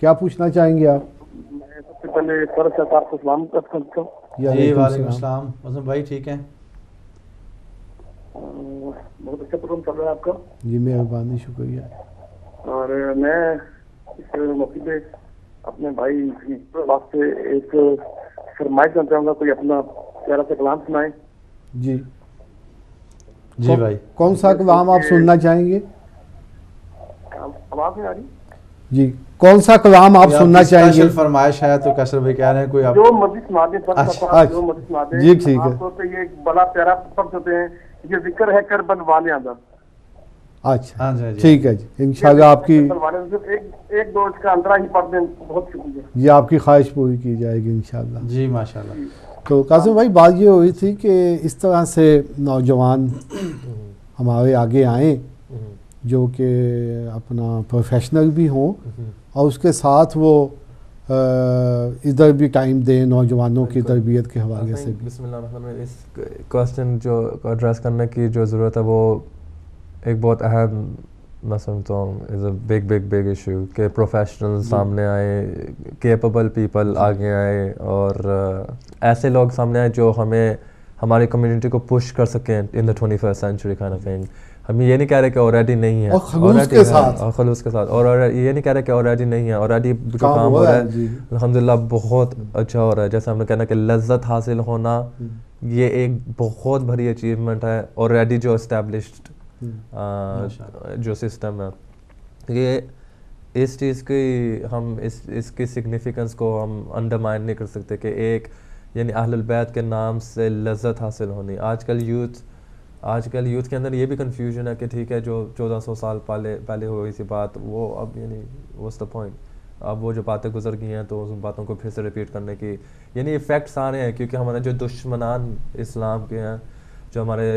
Speaker 1: کیا پوچھنا چاہیں گے آپ؟
Speaker 5: میں سب سے پہلے فرض سے آپ کو سلام کرتا ہوں.
Speaker 2: جی وعلیکم السلام. معظم بھائی ٹھیک ہیں؟
Speaker 5: بہت اچھا پروگرام چل رہا ہے آپ کا.
Speaker 1: جی مہربانی, شکریہ.
Speaker 5: اور میں اس موقع پہ اپنے بھائی واسطے ایک فرمائش کرنا چاہوں گا, کوئی اپنا پیارا سا کلام سنائیں.
Speaker 1: جی
Speaker 2: جی بھائی
Speaker 1: کون سا کلام آپ سننا چاہیں گے؟
Speaker 5: آواز نہیں آ رہی؟
Speaker 1: جی کون سا کلام آپ سننا چاہیں گے؟
Speaker 2: فرمائش ہے تو کیسر بھائی کہہ رہے ہیں کوئی آپ
Speaker 5: جو مرضی سنا دیں, جو مرضی سنا دیں.
Speaker 1: جی ٹھیک ہے.
Speaker 5: آپ کو تو یہ بڑا پیارا پڑھ سکتے ہیں, یہ ذکر ہے کربلا والیاں دا.
Speaker 1: اچھا
Speaker 2: ہاں جی
Speaker 1: ٹھیک ہے جی، انشاءاللہ آپ کی
Speaker 5: ایک دو اس کا انترا ہی پڑھ دیں، بہت شکریہ.
Speaker 1: یہ آپ کی خواہش پوری کی جائے گی انشاءاللہ.
Speaker 2: جی ماشاءاللہ.
Speaker 1: تو قاسم بھائی بات یہ ہوئی تھی کہ اس طرح سے نوجوان ہمارے آگے آئیں جو کہ اپنا پروفیشنل بھی ہوں اور اس کے ساتھ وہ ادھر بھی ٹائم دیں نوجوانوں کی تربیت کے حوالے سے بھی.
Speaker 3: بسم اللہ الرحمن الرحیم. اس کوسچن جو ایڈریس کرنے کی جو ضرورت ہے وہ ایک بہت اہم، میں سمجھتا ہوں از اے بگ ایشو کہ پروفیشنل سامنے آئے، کیپیبل پیپل آگے آئے اور ایسے لوگ سامنے آئے جو ہمیں ہماری کمیونٹی کو پش کر سکیں ان دا 21st century kind of thing. ہم یہ نہیں کہہ رہے کہ آلریڈی نہیں ہے،
Speaker 1: اور خلوص کے ساتھ،
Speaker 3: اور خلوص کے ساتھ، اور یہ نہیں کہہ رہے کہ آلریڈی نہیں ہے، آلریڈی جو کام ہو رہا ہے الحمدللہ بہت اچھا ہو رہا ہے. جیسے ہم نے کہنا کہ لذت حاصل ہونا یہ ایک بہت بڑی اچیومنٹ ہے آلریڈی جو اسٹیبلشڈ جو سسٹم ہے. یہ اس چیز کی ہم اس کی سگنیفیکنس کو ہم انڈرمائن نہیں کر سکتے کہ ایک یعنی اہل البیت کے نام سے لذت حاصل ہونی. آج کل یوتھ کے اندر یہ بھی کنفیوژن ہے کہ ٹھیک ہے جو 1400 سال پہلے ہوئی سی بات وہ اب یعنی واٹس دا پوائنٹ، اب وہ جو باتیں گزر گئی ہیں تو ان باتوں کو پھر سے ریپیٹ کرنے کی یعنی ایفیکٹس آ رہے ہیں کیونکہ ہمارے جو دشمنان اسلام کے ہیں، جو ہمارے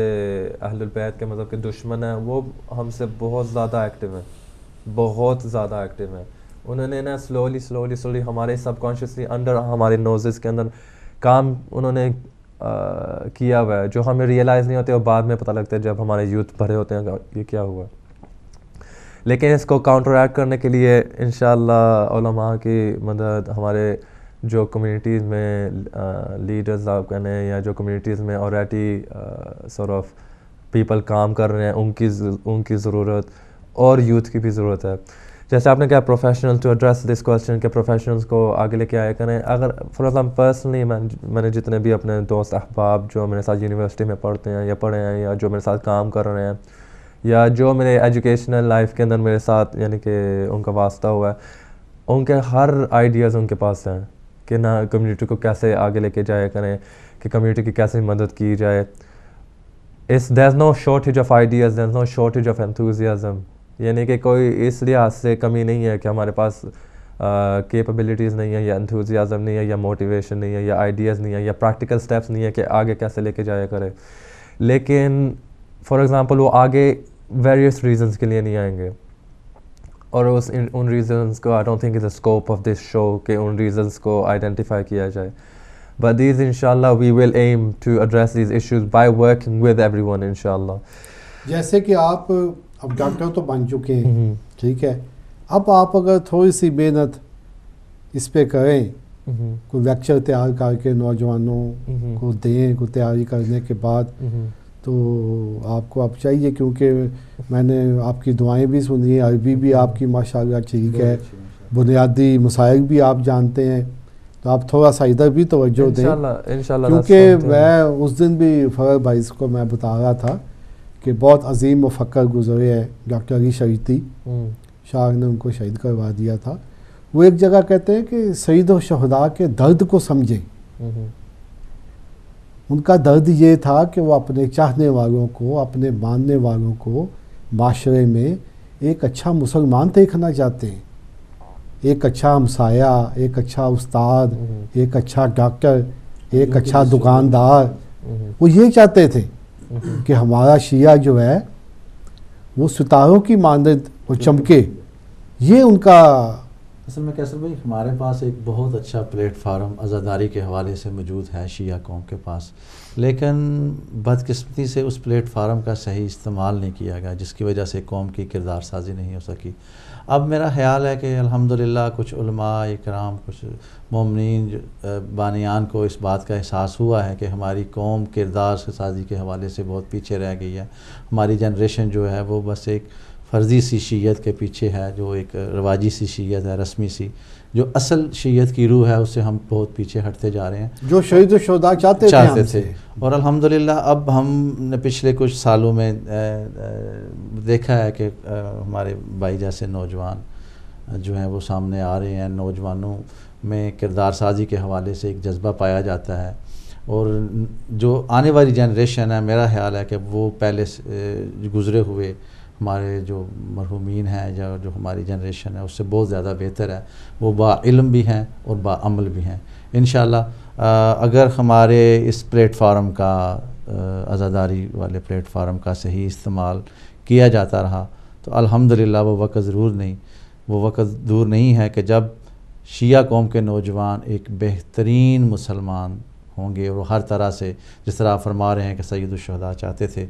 Speaker 3: اہل البیت کے مذہب کے دشمن ہیں، وہ ہم سے بہت زیادہ ایکٹیو ہیں، بہت زیادہ ایکٹیو ہیں. انہوں نے نا سلولی ہمارے سب کانشیسلی انڈر ہمارے نوزز کے اندر کام انہوں نے کیا ہوا ہے جو ہمیں ریئلائز نہیں ہوتے اور بعد میں پتہ لگتا ہے جب ہمارے یوتھ بھرے ہوتے ہیں یہ کیا ہوا. لیکن اس کو کاؤنٹر ایکٹ کرنے کے لیے انشاءاللہ علماء کی مدد، ہمارے جو کمیونٹیز میں لیڈرز آپ کہنے یا جو کمیونٹیز میں آلریڈی سورٹ آف پیپل کام کر رہے ہیں ان کی ضرورت اور یوتھ کی بھی ضرورت ہے. جیسے آپ نے کہا professional to address this question کہ پروفیشنلز کو آگے لے کے آیا کریں. اگر فار ایگزامپل پرسنلی میں نے جتنے بھی اپنے دوست احباب جو میرے ساتھ یونیورسٹی میں پڑھتے ہیں یا پڑھے ہیں یا جو میرے ساتھ کام کر رہے ہیں یا جو میرے ایجوکیشنل لائف کے اندر میرے ساتھ یعنی کہ ان کا واسطہ ہوا ہے، ان کے ہر آئیڈیاز ان کے پاس ہیں کہ نہ کمیونٹی کو کیسے آگے لے کے جایا کریں، کہ کمیونٹی کی کیسے مدد کی جائے. There is no shortage of ideas, there is no shortage of enthusiasm. یعنی کہ کوئی اس لحاظ سے کمی نہیں ہے کہ ہمارے پاس کیپیبلٹیز نہیں ہے یا انتھوزیازم نہیں ہے یا موٹیویشن نہیں ہے یا آئیڈیاز نہیں ہے یا پریکٹیکل سٹیپس نہیں ہے کہ آگے کیسے لے کے جایا کرے. لیکن فار ایگزامپل وہ آگے ویریس ریزنس کے لیے نہیں آئیں گے اور ان ریزنس کو I don't think is a scope of this show کہ ان ریزنس کو آئیڈینٹیفائی کیا جائے. بٹ دیز انشاءاللہ we will aim to address these issues by working with everyone انشاءاللہ. جیسے
Speaker 1: کہ آپ اب ڈاکٹر تو بن چکے ہیں، ٹھیک ہے، اب آپ اگر تھوڑی سی محنت اس پہ کریں، کوئی لیکچر تیار کر کے نوجوانوں کو دیں، کوئی تیاری کرنے کے بعد، تو آپ کو اب چاہیے کیونکہ میں نے آپ کی دعائیں بھی سنی، عربی بھی آپ کی ماشاءاللہ ٹھیک ہے، بنیادی مسائل بھی آپ جانتے ہیں، تو آپ تھوڑا سا ادھر بھی توجہ دیں کیونکہ میں اس دن بھی فرح بھائی کو میں بتا رہا تھا کہ بہت عظیم مفکر گزرے ہیں ڈاکٹر علی شریعتی، شاہ نے ان کو شہید کروا دیا تھا. وہ ایک جگہ کہتے ہیں کہ سید و شہداء کے درد کو سمجھیں. ان کا درد یہ تھا کہ وہ اپنے چاہنے والوں کو، اپنے ماننے والوں کو معاشرے میں ایک اچھا مسلمان دیکھنا چاہتے ہیں، ایک اچھا ہمسایہ، ایک اچھا استاد، ایک اچھا ڈاکٹر، ایک اچھا دکاندار. وہ یہ چاہتے تھے کہ ہمارا شیعہ جو ہے وہ ستاروں کی مانند وہ چمکے. یہ ان کا
Speaker 2: اصل میں کیسر بھائی ہمارے پاس ایک بہت اچھا پلیٹ فارم عزاداری کے حوالے سے موجود ہے شیعہ قوم کے پاس، لیکن بدقسمتی سے اس پلیٹ فارم کا صحیح استعمال نہیں کیا گیا جس کی وجہ سے قوم کی کردار سازی نہیں ہو سکی. اب میرا خیال ہے کہ الحمدللہ کچھ علماء اکرام، کچھ مومنین بانیان کو اس بات کا احساس ہوا ہے کہ ہماری قوم کردار سازی کے حوالے سے بہت پیچھے رہ گئی ہے. ہماری جنریشن جو ہے وہ بس ایک فرضی سی شیعت کے پیچھے ہے، جو ایک رواجی سی شیعت ہے، رسمی سی، جو اصل شیعت کی روح ہے اس سے ہم بہت پیچھے ہٹتے جا رہے ہیں، جو
Speaker 1: شہید و شہداء چاہتے تھے.
Speaker 2: اور الحمدللہ اب ہم نے پچھلے کچھ سالوں میں دیکھا ہے کہ ہمارے بھائی جیسے نوجوان جو ہیں وہ سامنے آ رہے ہیں. نوجوانوں میں کردار سازی کے حوالے سے ایک جذبہ پایا جاتا ہے، اور جو آنے والی جنریشن ہے میرا خیال ہے کہ وہ پہلے گزرے ہوئے ہمارے جو مرحومین ہیں یا جو ہماری جنریشن ہے اس سے بہت زیادہ بہتر ہے. وہ با علم بھی ہیں اور با عمل بھی ہیں. انشاءاللہ اگر ہمارے اس پلیٹ فارم کا عزاداری والے پلیٹ فارم کا صحیح استعمال کیا جاتا رہا تو الحمدللہ وہ وقت دور نہیں ہے کہ جب شیعہ قوم کے نوجوان ایک بہترین مسلمان ہوں گے. اور ہر طرح سے جس طرح آپ فرما رہے ہیں کہ سید الشہداء چاہتے تھے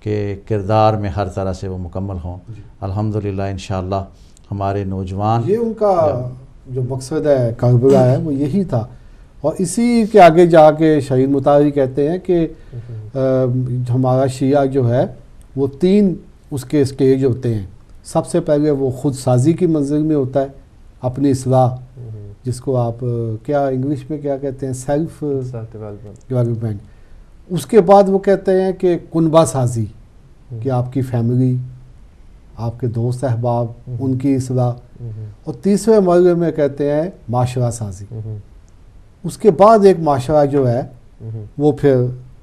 Speaker 2: کہ کردار میں ہر طرح سے وہ مکمل ہوں. الحمدللہ انشاءاللہ ہمارے نوجوان
Speaker 1: یہ ان کا جو مقصد ہے کربلا ہے وہ یہی تھا. اور اسی کے آگے جا کے شہید مطہری کہتے ہیں کہ ہمارا شیعہ جو ہے وہ 3 اس کے اسٹیج ہوتے ہیں. سب سے پہلے وہ خود سازی کی منزل میں ہوتا ہے, اپنی اصلاح, جس کو آپ کیا انگلش میں کیا کہتے ہیں, سیلف ڈیولپمنٹ. اس کے بعد وہ کہتے ہیں کہ کنبہ سازی, کہ آپ کی فیملی, آپ کے دوست احباب, ان کی اصلاح. اور تیسرے مرحلے میں کہتے ہیں معاشرہ سازی. اس کے بعد ایک معاشرہ جو ہے وہ پھر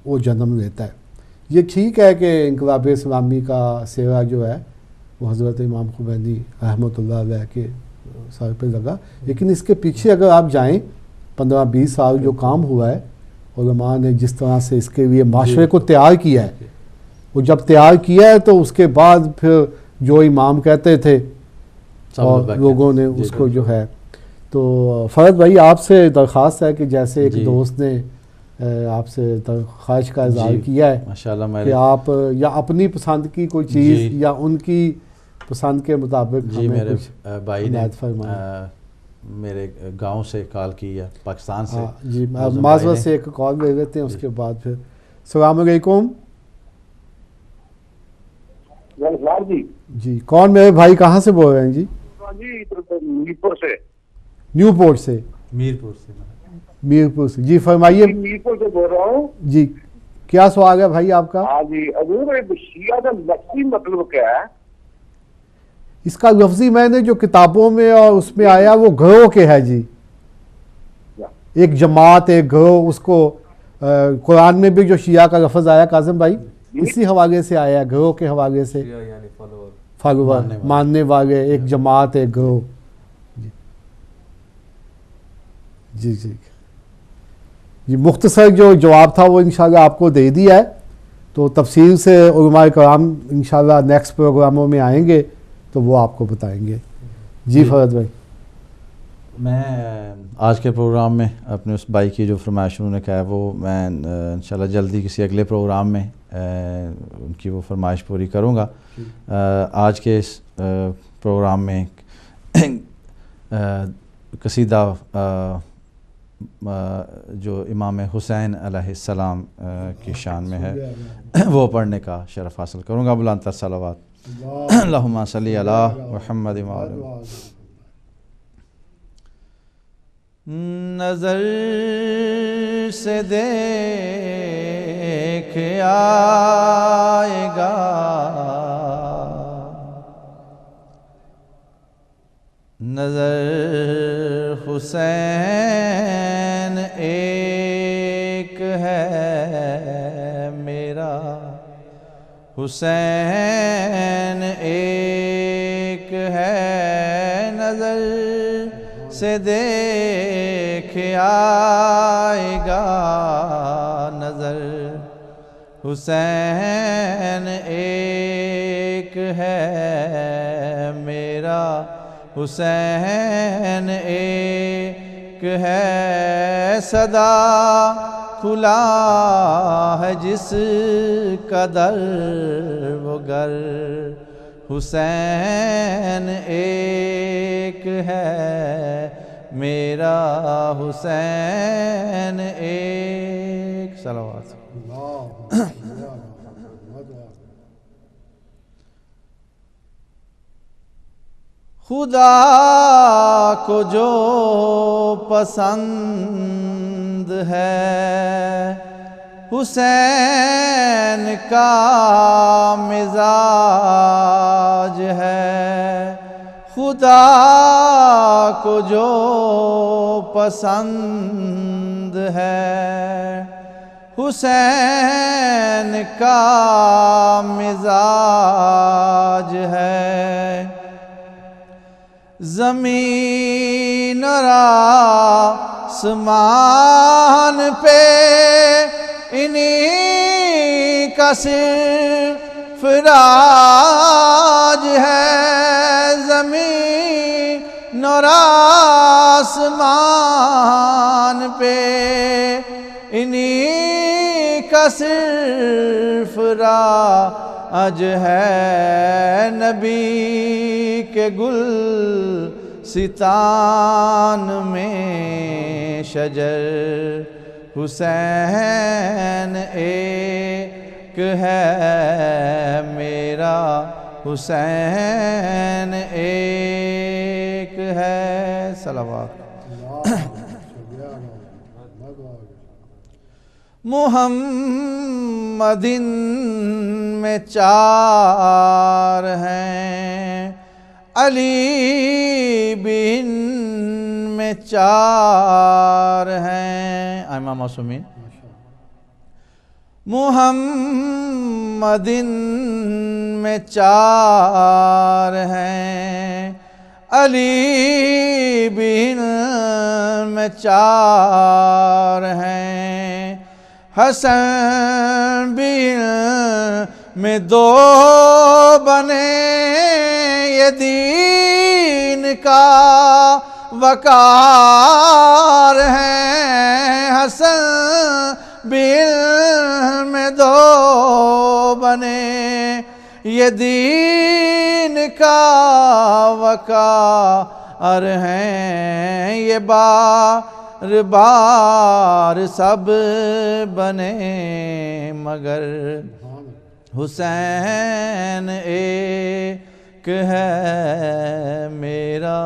Speaker 1: وہ جنم لیتا ہے. یہ ٹھیک ہے کہ انقلاب اسلامی کا سہرا جو ہے وہ حضرت امام خمینی رحمۃ اللہ علیہ کے سر پہ لگا, لیکن اس کے پیچھے اگر آپ جائیں 15-20 سال جو کام ہوا ہے, علماء نے جس طرح سے اس کے لیے معاشرے کو تیار کیا ہے, وہ جب تیار کیا ہے تو اس کے بعد پھر جو امام کہتے تھے اور لوگوں نے اس کو جو ہے. تو فرد بھائی آپ سے درخواست ہے کہ جیسے ایک دوست نے آپ سے خواہش کا اظہار کیا ہے کہ آپ یا اپنی پسند کی کوئی چیز یا ان کی پسند کے مطابق ہمیں کچھ
Speaker 2: بھائی نے میرے گاؤں سے کال کی ہے, پاکستان سے.
Speaker 1: جی معذرت سے ایک کال لے لیتے ہیں, اس کے بعد پھر. السلام علیکم. جی کون میرے بھائی, کہاں سے بول رہے ہیں؟ جی
Speaker 5: میرپور سے.
Speaker 1: نیوپورٹ سے. میرپور سے. جی فرمائیے.
Speaker 5: میرپور سے بول رہا ہوں.
Speaker 1: جی کیا سوال ہے بھائی آپ کا؟
Speaker 5: ہاں جی حضور, شیعہ کا لفظی مطلب کیا ہے؟
Speaker 1: اس کا لفظی میں نے جو کتابوں میں اور اس میں آیا وہ گروہ کے ہے جی, ایک جماعت, ایک گروہ. اس کو قرآن میں بھی جو شیعہ کا لفظ آیا کاظم بھائی اسی حوالے سے آیا, گروہ کے حوالے سے. فالوور, ماننے والے, ایک جماعت, ایک گروہ. جی جی جی مختصر جو جواب تھا وہ انشاءاللہ آپ کو دے دیا ہے. تو تفصیل سے علماء کرام انشاءاللہ نیکسٹ پروگراموں میں آئیں گے تو وہ آپ کو بتائیں گے. جی فرد بھائی.
Speaker 2: میں آج کے پروگرام میں اپنے اس بھائی کی جو فرمائش انہوں نے کہا ہے وہ میں انشاءاللہ جلدی کسی اگلے پروگرام میں ان کی وہ فرمائش پوری کروں گا. آج کے اس پروگرام میں قصیدہ جو امام حسین علیہ السلام کی شان میں ہے وہ پڑھنے کا شرف حاصل کروں گا. بلند تر صلوات اللہم صلی علی محمد وعلی. نظر سے دیکھ آئے گا نظر حسین ایک ہے میرا, حسین ایک ہے. نظر سے دیکھ آئے گا نظر حسین ایک ہے میرا, حسین ایک ہے. صدا کھلا ہے جس کا در وہ گر, حسین ایک ہے میرا, حسین ایک. صلوات. خدا کو جو پسند ہے حسین کا مزاج ہے. خدا کو جو پسند ہے حسین کا مزاج ہے، زمین اور آسمان پہ انہی کا صرف راج ہے، زمین اور آسمان پہ انہی کا صرف راج ہے، نبی کے گل ستان میں شجر حسین ایک ہے، میرا حسین ایک ہے۔ صلوات۔ محمد میں چار ہیں، علی بن میں چار ہیں، امام معصومین۔ محمد میں چار ہیں، علی بن میں چار ہیں، حسن بن میں دو بنے، یہ دین کا وقار ہے، حسن بن میں دو بنے، یہ دین کا وقار ہیں، یہ بار بار سب بنے مگر حسین ایک ہے، میرا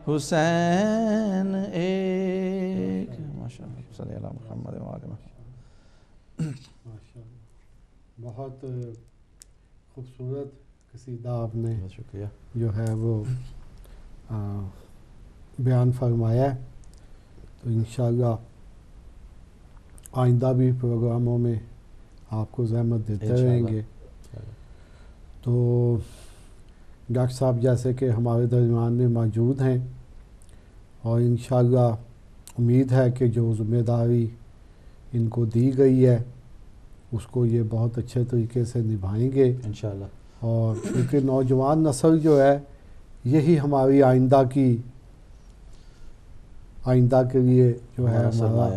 Speaker 2: حسین ایک۔ ماشاءاللہ صلی اللہ محمد وآلہ
Speaker 1: بہت خوبصورت قصیدہ آپ نے
Speaker 2: بہت شکریہ
Speaker 1: جو ہے وہ بیان فرمایا ہے، تو انشاءاللہ آئندہ بھی پروگراموں میں آپ کو زحمت دیتے رہیں گے۔ تو ڈاکٹر صاحب جیسے کہ ہمارے درمیان میں موجود ہیں، اور انشاءاللہ امید ہے کہ جو ذمہ داری ان کو دی گئی ہے اس کو یہ بہت اچھے طریقے سے نبھائیں گے
Speaker 2: انشاءاللہ۔
Speaker 1: اور کیونکہ نوجوان نسل جو ہے یہی ہماری آئندہ کے لیے جو ہے ہمارا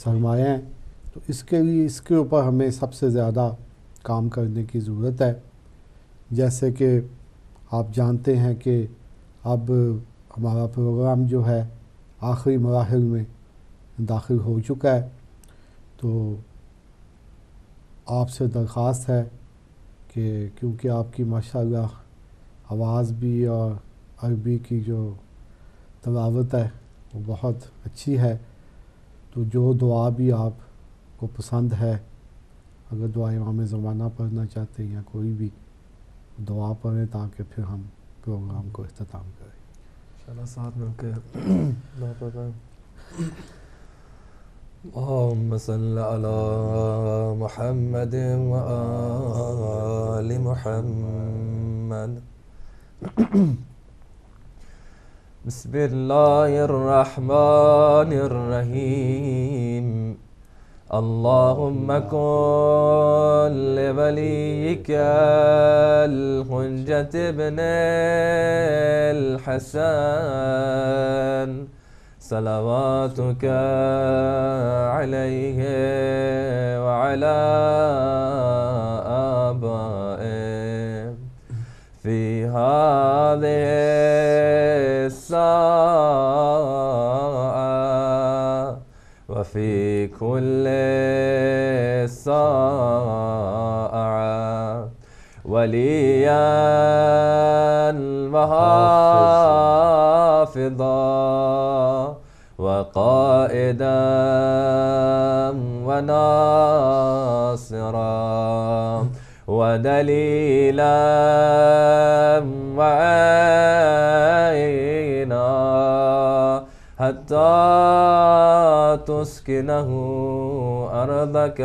Speaker 1: سرمایہ ہے، تو اس کے لیے اس کے اوپر ہمیں سب سے زیادہ کام کرنے کی ضرورت ہے۔ جیسے کہ آپ جانتے ہیں کہ اب ہمارا پروگرام جو ہے آخری مراحل میں داخل ہو چکا ہے، تو آپ سے درخواست ہے کہ کیونکہ آپ کی ماشاءاللہ آواز بھی اور عربی کی جو تلاوت ہے وہ بہت اچھی ہے، تو جو دعا بھی آپ کو پسند ہے، اگر دعا امام زمانہ پڑھنا چاہتے ہیں یا کوئی بھی دعا پڑھیں تاکہ پھر ہم پروگرام کو اختتام کریں۔
Speaker 3: انشاءاللہ ساتھ مل کے دعا پڑھیں۔ اللہم صل علی محمد وآل محمد۔ بسم اللہ الرحمن الرحیم۔ اللہم کن لولیک الحجۃ ابن الحسن صلواتک علیہ وعلی آبائہ فی هذه الساعة وفي كل ساعة وليا وحافظا وقائدا وناصرا ودليلا وعينا حتى تسكنه أرضك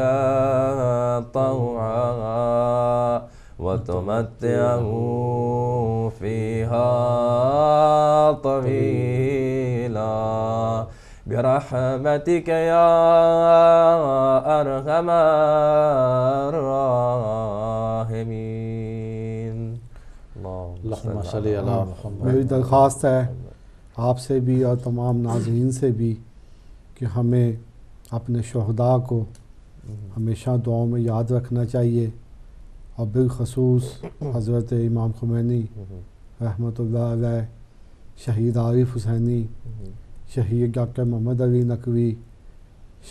Speaker 3: طوعا وتمتعه فيها طويلا برحمتك يا أرحم الراحمين.
Speaker 2: اللہم صلی علی محمد.
Speaker 1: میری درخواست ہے آپ سے بھی اور تمام ناظرین سے بھی کہ ہمیں اپنے شہداء کو ہمیشہ دعاؤں میں یاد رکھنا چاہیے، اور بالخصوص حضرت امام خمینی رحمۃ اللہ علیہ، شہید عارف حسینی، شہید ڈاکٹر محمد علی نقوی،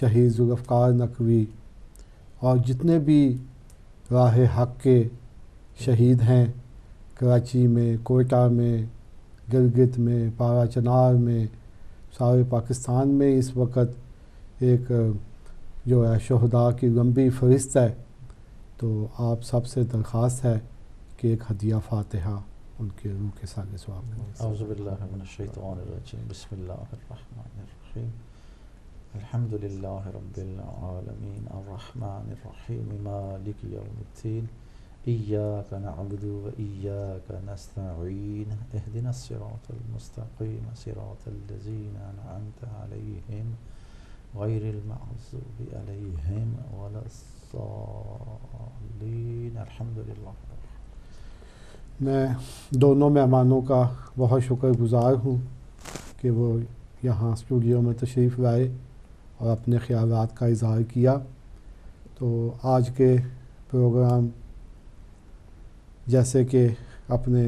Speaker 1: شہید ذوالفقار نقوی، اور جتنے بھی راہ حق کے شہید ہیں، کراچی میں، کوئٹہ میں، گلگت میں، پارا چنار میں، سارے پاکستان میں اس وقت ایک جو ہے شہداء کی لمبی فہرست ہے، تو آپ سب سے درخواست ہے کہ ایک ہدیہ فاتحہ ان کے روح کے ساتھ ثواب کریں.
Speaker 2: اعوذ باللہ من الشیطان الرجیم. بسم اللہ الرحمن الرحیم. الحمد للہ رب العالمین الرحمن الرحیم مالک یوم الدین ایاک نعبد و ایاک نستعین اهدنا الصراط المستقیم صراط الذین انعمت علیہم غیر المغضوب علیہم ولا الضالین. الحمد للہ.
Speaker 1: میں دونوں مہمانوں کا بہت شکر گزار ہوں کہ وہ یہاں اسٹوڈیو میں تشریف لائے اور اپنے خیالات کا اظہار کیا. تو آج کے پروگرام جیسے کہ اپنے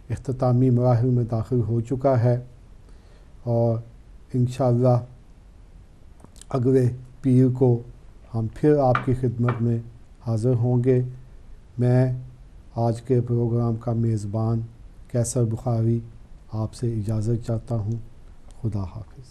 Speaker 1: اختتامی مراحل میں داخل ہو چکا ہے، اور انشاءاللہ اگلے پیر کو ہم پھر آپ کی خدمت میں حاضر ہوں گے. میں آج کے پروگرام کا میزبان کیسر بخاری آپ سے اجازت چاہتا ہوں. خدا حافظ.